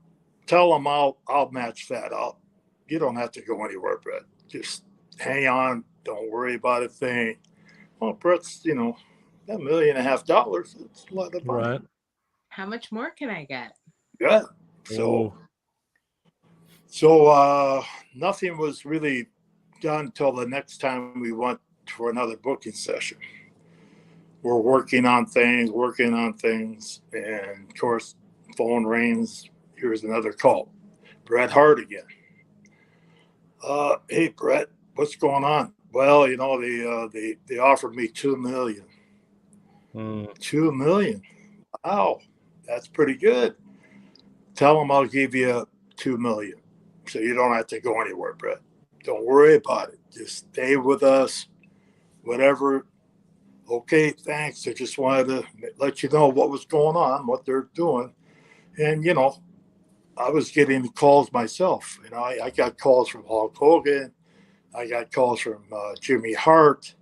tell them I'll match that up. You don't have to go anywhere, Bret. Just hang on. Don't worry about a thing. Well, Bret's, that $1.5 million. It's a lot of money. Right. How much more can I get? Yeah. So nothing was really done till the next time we went for another booking session. We're working on things, and of course, phone rings. Here's another call. Bret Hart again. Hey Bret, what's going on? Well, they offered me $2 million. $2 million. Wow, that's pretty good. Tell them I'll give you $2 million, so you don't have to go anywhere, Bret. Don't worry about it. Just stay with us. Whatever. Okay, thanks. I just wanted to let you know what was going on, what they're doing, and I was getting calls myself. I got calls from Hulk Hogan. I got calls from Jimmy Hart.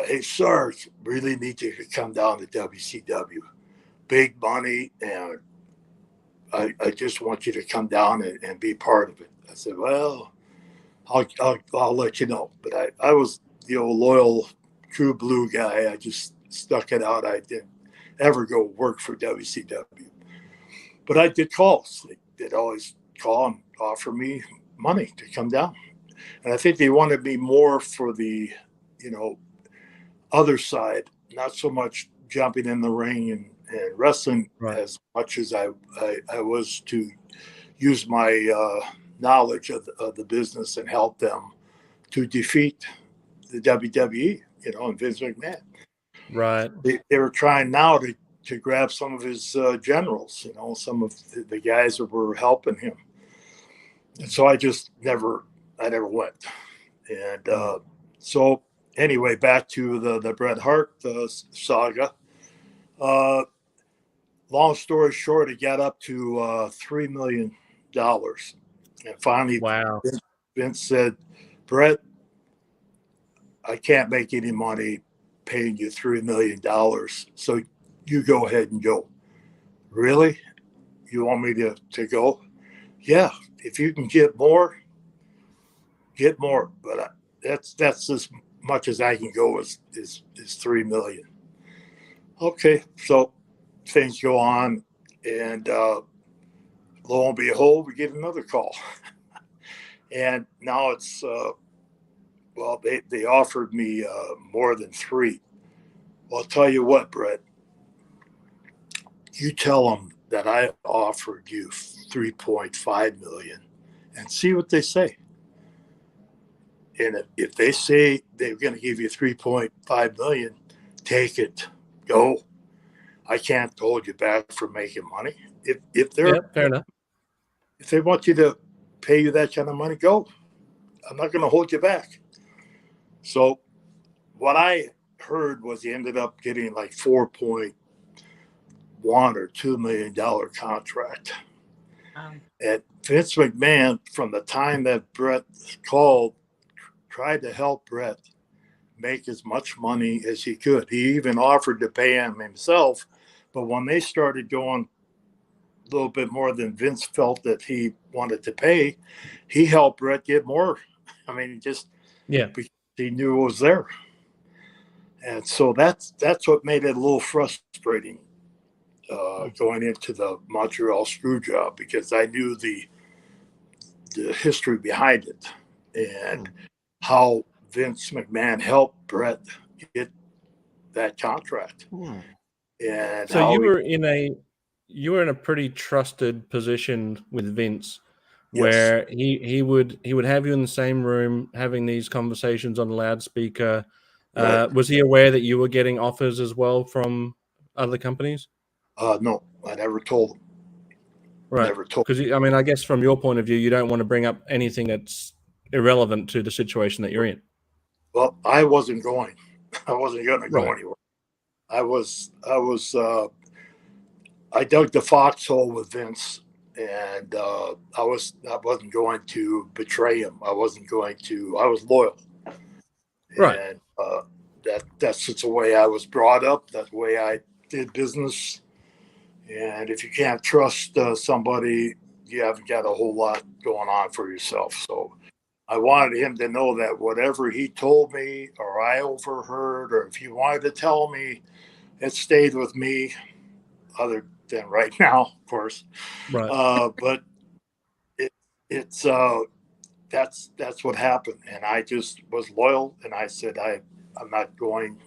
Hey, Sarge, really need you to come down to WCW. Big money, and I just want you to come down and be part of it. I said, well, I'll let you know. But I was the old loyal, true blue guy. I just stuck it out. I didn't ever go work for WCW. But I did calls. They'd always call and offer me money to come down. And I think they wanted me more for the, other side, not so much jumping in the ring and wrestling as much as I was to use my knowledge of the business and help them to defeat the WWE, and Vince McMahon. Right. They were trying now to grab some of his generals, some of the guys that were helping him. And so I never went. And so anyway, back to the Bret Hart saga. Long story short, it got up to $3 million. And finally, wow. Vince said, Bret, I can't make any money paying you $3 million. So you go ahead and go. Really? You want me to go? Yeah. If you can get more. But that's as much as I can go is $3 million. Okay. So things go on, and lo and behold, we get another call. And now it's, they offered me more than 3. Well, I'll tell you what, Bret, you tell them that I offered you $3.5 million and see what they say. And if they say they're going to give you $3.5 million, take it, go. I can't hold you back from making money. If they're fair enough. If they want you to pay you that kind of money, go. I'm not going to hold you back. So what I heard was he ended up getting like $4.1 or $2 million contract. And Vince McMahon, from the time that Brett called, tried to help Brett make as much money as he could. He even offered to pay him himself. But when they started going a little bit more than Vince felt that he wanted to pay, he helped Brett get more. I mean, he knew it was there. And so that's what made it a little frustrating going into the Montreal Screwjob, because I knew the history behind it and how Vince McMahon helped Brett get that contract. And so you were in a pretty trusted position with Vince, where he would have you in the same room having these conversations on loudspeaker. Right. Was he aware that you were getting offers as well from other companies? No, I never told him. Right. Because I mean, I guess from your point of view, you don't want to bring up anything that's irrelevant to the situation that you're in. Well, I wasn't going. I wasn't going to go anywhere. I dug the foxhole with Vince, and I wasn't going to betray him. I was loyal. Right. And that's just the way I was brought up. That's the way I did business. And if you can't trust somebody, you haven't got a whole lot going on for yourself. So I wanted him to know that whatever he told me or I overheard, or if he wanted to tell me, it stayed with me, other than right now, of course. Right. But that's what happened. And I just was loyal. And I said, I'm not going,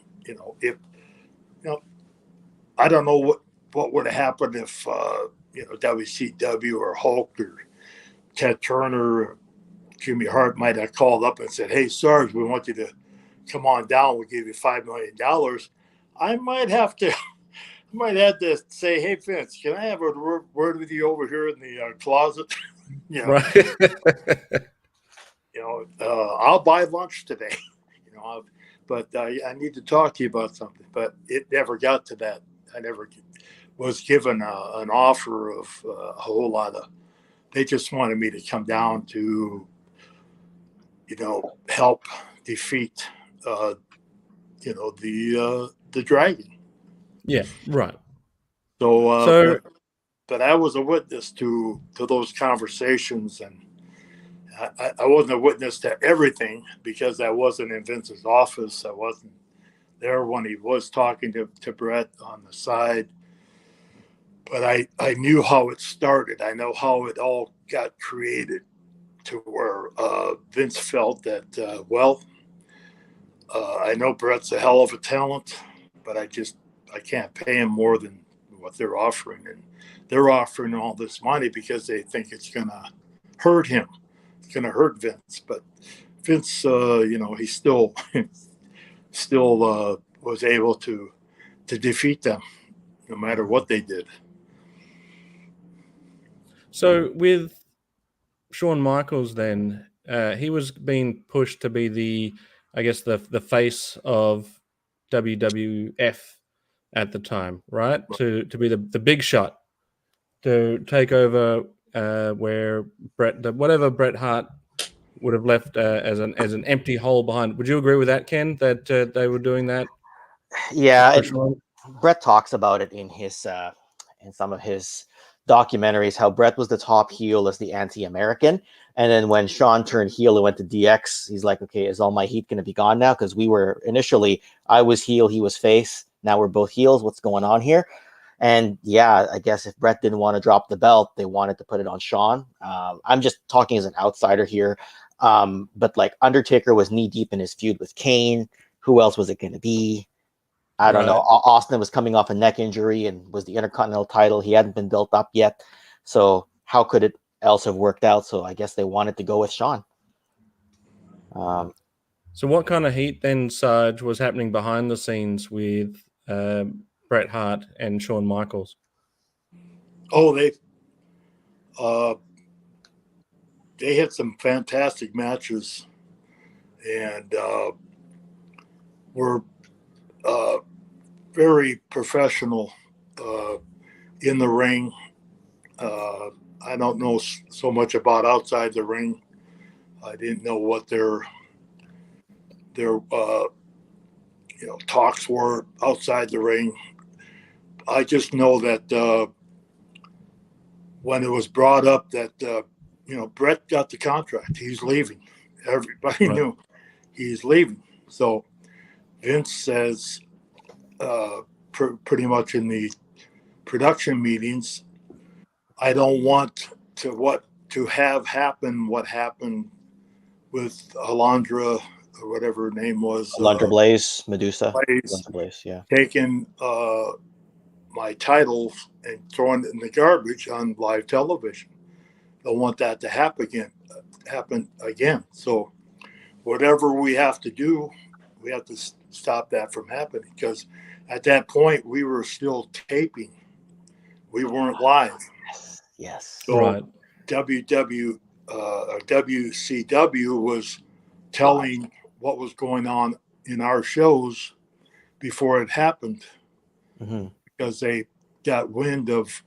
I don't know what would have happened if, WCW or Hulk or Ted Turner or Jimmy Hart might have called up and said, "Hey, Sarge, we want you to come on down. We'll give you $5 million. I might have to say, "Hey, Vince, can I have a word with you over here in the closet?" Right. I'll buy lunch today. But I need to talk to you about something. But it never got to that. I never was given an offer of a whole lot of. They just wanted me to come down to, help defeat, the dragon. Yeah. Right. So, but I was a witness to those conversations, and I wasn't a witness to everything because I wasn't in Vince's office. I wasn't there when he was talking to Brett on the side. But I knew how it started. I know how it all got created to where Vince felt that, I know Brett's a hell of a talent, but I can't pay him more than what they're offering. And they're offering all this money because they think it's going to hurt him. It's going to hurt Vince. But Vince, he still was able to defeat them no matter what they did. So with Shawn Michaels, then he was being pushed to be the face of WWF at the time, right? To be the big shot, to take over where whatever Bret Hart would have left as an empty hole behind. Would you agree with that, Ken? That they were doing that? Yeah, Bret talks about it in his in some of his documentaries, how Bret was the top heel as the anti-American, and then when Shawn turned heel and went to DX, he's like, okay, is all my heat going to be gone now? Because we were initially, I was heel, he was face. Now we're both heels. What's going on here? And yeah, I guess if Bret didn't want to drop the belt, they wanted to put it on Shawn. I'm just talking as an outsider here. But like Undertaker was knee deep in his feud with Kane. Who else was it going to be? I don't know. Austin was coming off a neck injury and was the Intercontinental title. He hadn't been built up yet. So how could it else have worked out? So I guess they wanted to go with Shawn. So what kind of heat then, Sarge, was happening behind the scenes with Bret Hart and Shawn Michaels? Oh, they had some fantastic matches. and we're very professional in the ring. I don't know so much about outside the ring. I didn't know what their talks were outside the ring. I just know that when it was brought up that Brett got the contract, he's leaving. Everybody knew he's leaving. So Vince says, pretty much in the production meetings, I don't want to have happen what happened with Alondra, or whatever her name was. Alondra Blaze, Medusa. Blaze, Blaze, yeah. taking my titles and throwing it in the garbage on live television. Don't want that to happen again. So whatever we have to do, we have to stop that from happening, because at that point we were still taping. We weren't live. Yes. So Right. WCW was telling what was going on in our shows before it happened, because they got wind of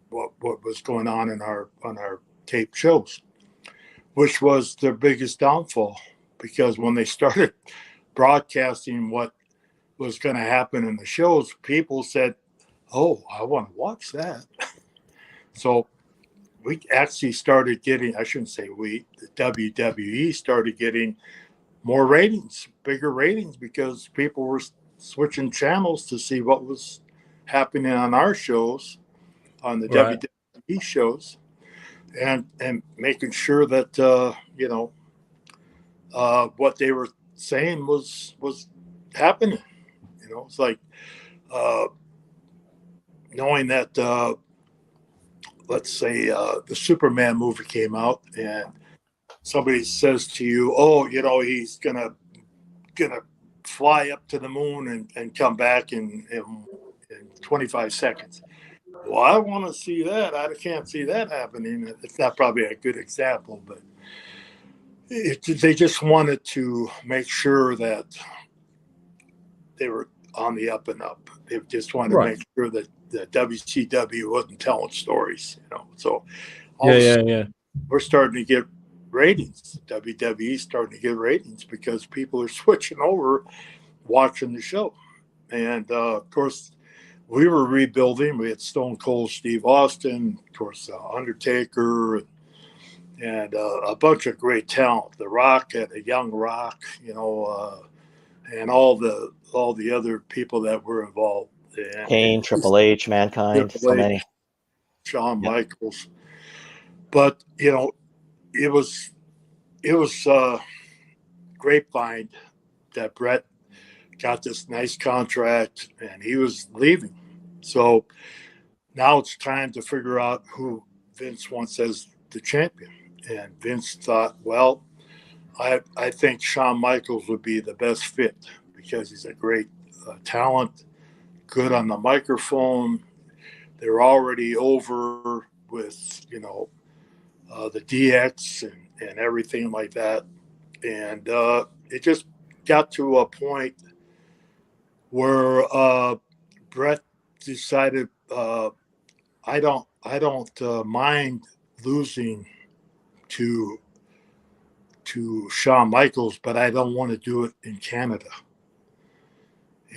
what was going on our taped shows, which was their biggest downfall, because when they started broadcasting what was going to happen in the shows, people said, "Oh, I want to watch that." So we actually started getting, I shouldn't say we, the WWE started getting more ratings, bigger ratings, because people were switching channels to see what was happening on our shows, on the WWE shows, and making sure that what they were saying was happening. It's like knowing that let's say the Superman movie came out, and somebody says to you, "Oh, he's gonna fly up to the moon and come back in 25 seconds." Well, I want to see that. I can't see that happening. It's not probably a good example, but they just wanted to make sure that they were on the up and up. They just wanted to make sure that the WCW wasn't telling stories, So we're starting to get ratings. WWE starting to get ratings because people are switching over, watching the show. And of course, we were rebuilding. We had Stone Cold Steve Austin, of course, Undertaker, and a bunch of great talent. The Rock had a young Rock, and all the other people that were involved. Kane, Triple H, Mankind, so many. Shawn Michaels. But it was grapevine that Brett got this nice contract and he was leaving. So now it's time to figure out who Vince wants as the champion. And Vince thought, well, I think Shawn Michaels would be the best fit, because he's a great talent, good on the microphone. They're already over with, the DX and everything like that. And it just got to a point where Brett decided, I don't mind losing to Shawn Michaels, but I don't want to do it in Canada.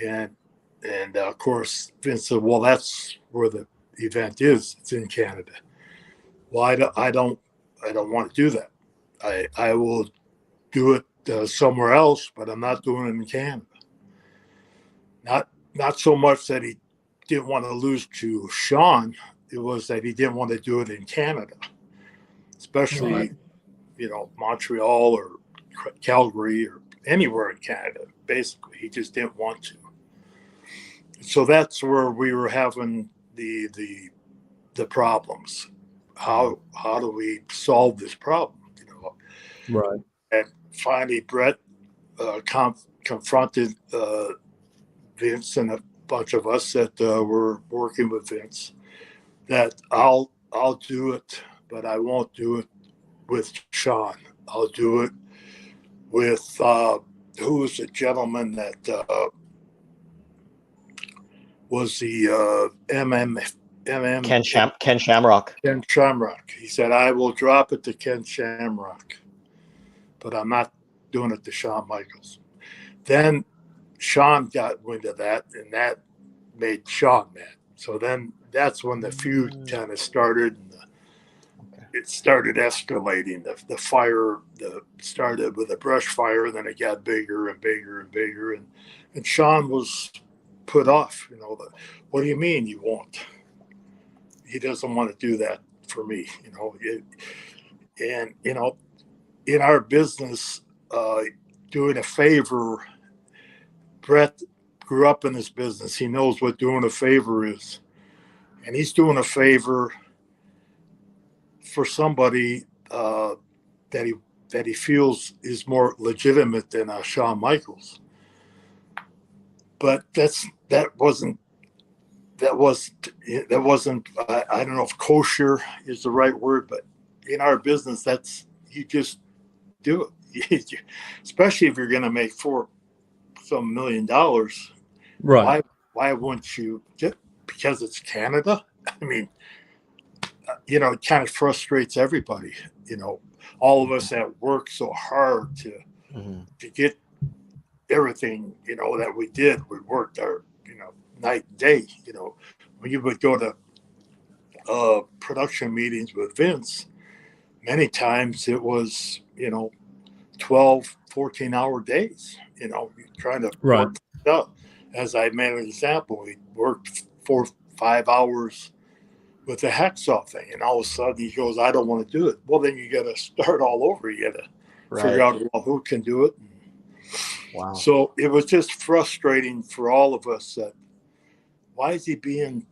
And of course, Vince said, well, that's where the event is. It's in Canada. Well, I don't want to do that. I will do it somewhere else, but I'm not doing it in Canada. Not so much that he didn't want to lose to Shawn. It was that he didn't want to do it in Canada, especially, Montreal or Calgary or anywhere in Canada. Basically, he just didn't want to. So that's where we were having the problems. How do we solve this problem? Right. And finally, Brett confronted Vince and a bunch of us that were working with Vince, that I'll do it, but I won't do it with Shawn. I'll do it with who was the gentleman that was the Ken Shamrock. Ken Shamrock. He said, I will drop it to Ken Shamrock, but I'm not doing it to Shawn Michaels. Then Shawn got wind of that, and that made Shawn mad. So then that's when the feud kind of started. It started escalating. The fire started with a brush fire, then it got bigger and bigger and bigger. And Shawn was put off. What do you mean you won't? He doesn't want to do that for me. In our business, doing a favor, Brett grew up in this business. He knows what doing a favor is. And he's doing a favor for somebody that he feels is more legitimate than Shawn Michaels. But that wasn't I don't know if kosher is the right word, but in our business, you just do it. Especially if you're going to make $4 million. Right. Why wouldn't you? Just because it's Canada? I mean, it kind of frustrates everybody. All of us that work so hard to get everything, that we did. We worked our, night and day. When you would go to production meetings with Vince, many times it was, 12, 14-hour days, trying to work it out. As I made an example, we worked 4 or 5 hours with the hacksaw thing, and all of a sudden he goes, I don't want to do it. Well, then you got to start all over. You got to figure out who can do it. Wow. So it was just frustrating for all of us that why is he being,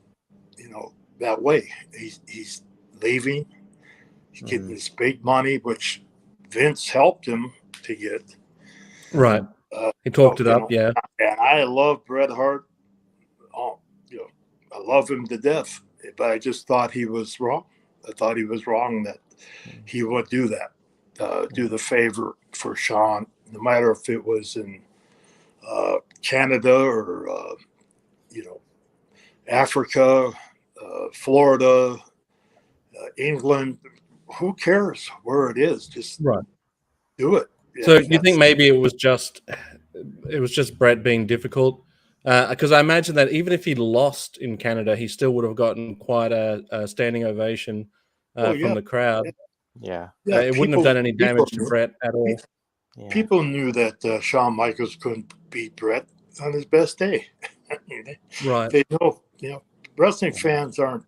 that way? He's leaving. He's getting this big money, which Vince helped him to get. Right. He talked it up, yeah. And I love Bret Hart. I love him to death. But I just thought he was wrong. I thought he was wrong that he would do that, do the favor for Shawn, no matter if it was in Canada or, Africa, Florida, England. Who cares where it is? Just do it. So you think maybe it was just Brett being difficult? Because I imagine that even if he lost in Canada, he still would have gotten quite a standing ovation from the crowd. Yeah. It wouldn't have done any damage to Brett at all. People knew that Shawn Michaels couldn't beat Brett on his best day. Right. They know, wrestling fans aren't,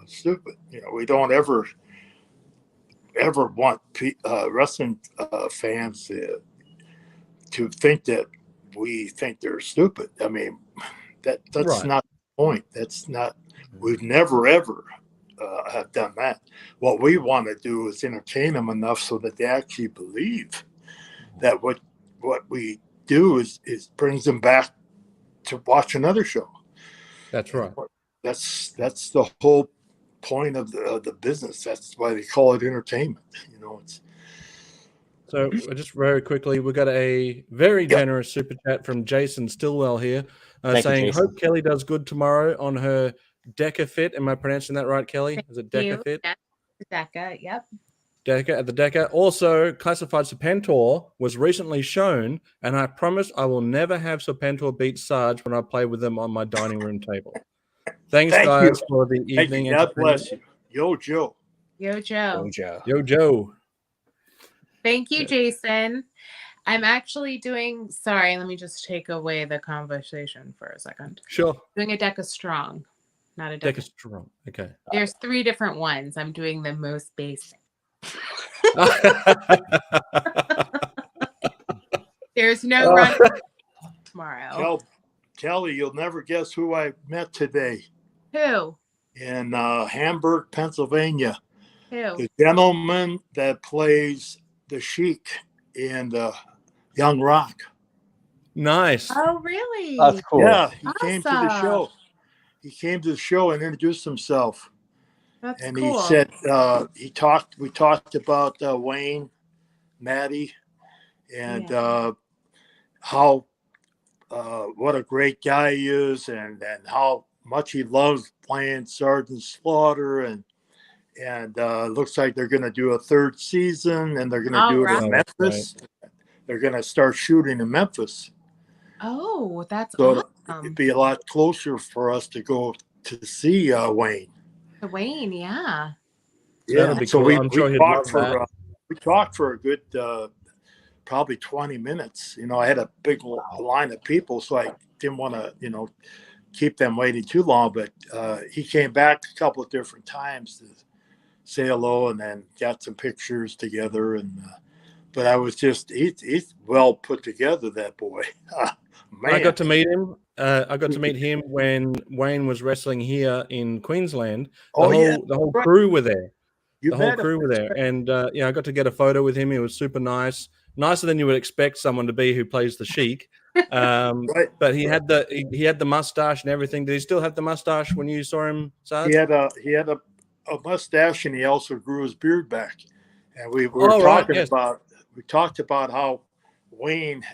stupid. We don't ever want wrestling fans to think that we think they're stupid. I mean, that's not the point. That's not. We've never ever have done that. What we want to do is entertain them enough so that they actually believe that what we do is brings them back to watch another show. That's right. That's the whole point of the business. That's why they call it entertainment. It's. So just very quickly, we got a very generous super chat from Jason Stillwell here, saying, you, "Hope Kelly does good tomorrow on her Deca Fit." Am I pronouncing that right, Kelly? Is it Deca Fit? Deca, yep. Deca at the Deca. Also, Classified Serpentor was recently shown, and I promise I will never have Serpentor beat Sarge when I play with them on my dining room table. Thanks, guys, for the evening. God bless you. Yo, Joe. Yo, Joe. Yo, Joe. Thank you, Jason. I'm actually doing, sorry, let me just take away the conversation for a second. Sure. Doing a Deca Strong, not a Deca Strong. Okay. There's 3 different ones. I'm doing the most basic. There's no run tomorrow. Kelly, you'll never guess who I met today. Who? In Hamburg, Pennsylvania. Who? The gentleman that plays the Sheik in Young Rock. Nice. Oh, really? That's cool. Yeah, he came to the show. He came to the show and introduced himself. That's and cool. He said we talked about Wayne, Maddie, and how what a great guy he is, and how much he loves playing Sergeant Slaughter, and looks like they're going to do a third season, and they're going to do it in Memphis. They're going to start shooting in Memphis. Oh, that's so awesome. It'd be a lot closer for us to go to see Wayne. Wayne, yeah. That'll be so cool. I'm sure he'd love that. We talked for a good probably 20 minutes. You know, I had a big line of people, so I didn't want to, you know, keep them waiting too long. But he came back a couple of different times to say hello, and then got some pictures together. And but I was just he's well put together, that boy. Man. I got to meet him. I got to meet him when Wayne was wrestling here in Queensland. The whole crew were there. The whole crew were there, and yeah, I got to get a photo with him. He was super nice, nicer than you would expect someone to be who plays the Sheik. But he had the mustache and everything. Did he still have the mustache when you saw him, Sarge? He had a mustache, and he also grew his beard back. And we were we talked about how Wayne,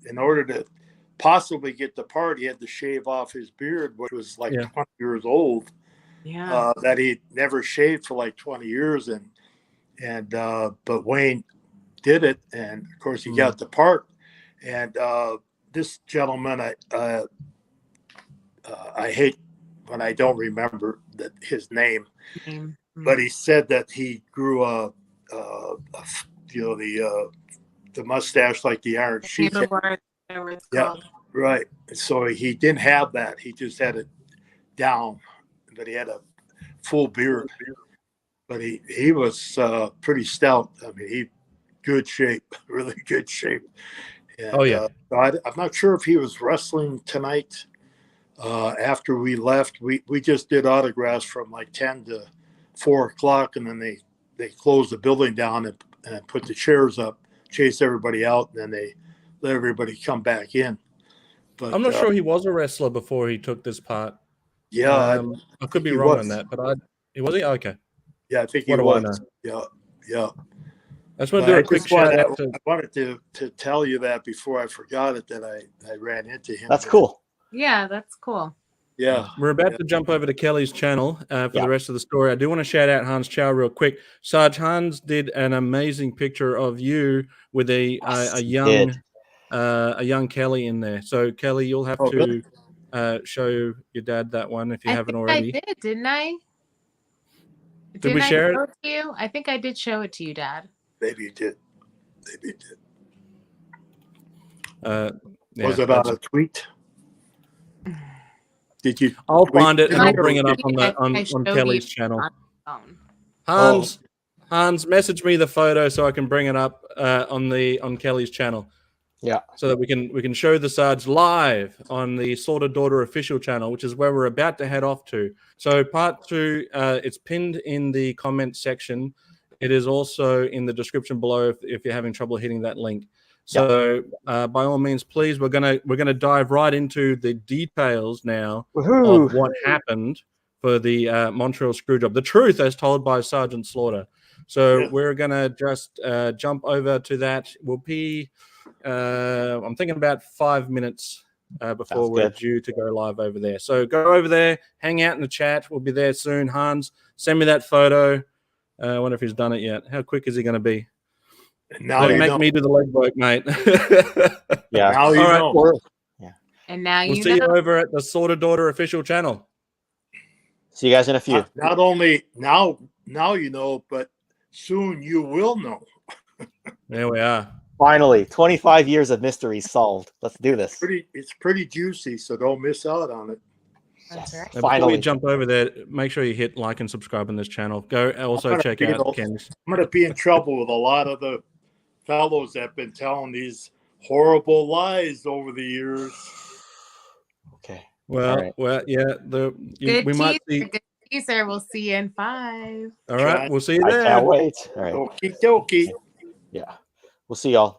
in order to possibly get the part, he had to shave off his beard, which was like 20 years old. Yeah. That he never shaved for like 20 years, and but Wayne did it, and of course he got the part. And this gentleman, I hate when I don't remember his name, but he said that he grew the mustache like the Iron Sheik. Yeah, right. So he didn't have that. He just had it down. But he had a full beard. But he was pretty stout. I mean, he good shape, really good shape. And, I'm not sure if he was wrestling tonight. After we left, we just did autographs from like 10 to 4 o'clock, and then they closed the building down and put the chairs up, chased everybody out, and then they let everybody come back in. But I'm not sure he was a wrestler before he took this part. Yeah, I could be wrong on that, but was he? Okay. Yeah, I think he was. Yeah. I just want to do a quick shout out. I wanted to tell you that before I forgot it, that I ran into him. That's cool. Yeah, that's cool. Yeah. We're about to jump over to Kelly's channel for the rest of the story. I do want to shout out Hans Chow real quick. Sarge, Hans did an amazing picture of you with a young Kelly in there. So Kelly, you'll have to show your dad that one if you haven't already. I did, didn't I? Did we share it to you? I think I did show it to you, Dad. Maybe you did. Was it on a tweet? Did you? I'll find it and I'll bring it up on Kelly's channel. Hans, message me the photo so I can bring it up on Kelly's channel. Yeah. So that we can show the Sarge live on the Slaughter Daughter official channel, which is where we're about to head off to. So part 2, it's pinned in the comment section. It is also in the description below if you're having trouble hitting that link. So by all means, please, we're gonna dive right into the details now of what happened for the Montreal Screwjob, the truth as told by Sergeant Slaughter. So we're gonna just jump over to that. We'll be I'm thinking about 5 minutes before we're due to go live over there. So go over there, hang out in the chat. We'll be there soon. Hans, send me that photo. I wonder if he's done it yet. How quick is he going to be? Now Don't make me do the legwork, mate. Yeah. Now you know. Yeah. And now we'll see you over at the Slaughter Daughter official channel. See you guys in a few. Not only now you know, but soon you will know. There we are. Finally, 25 years of mystery solved. Let's do this. It's pretty juicy, so don't miss out on it. That's right. Before we jump over there, make sure you hit like and subscribe on this channel. Go also check out Ken's. I'm going to be in trouble with a lot of the fellows that have been telling these horrible lies over the years. Okay. Well, yeah. We might see. Good teaser. We'll see you in 5. All right. We'll see you there. I can't wait. All right. Okie dokie. Yeah. We'll see y'all.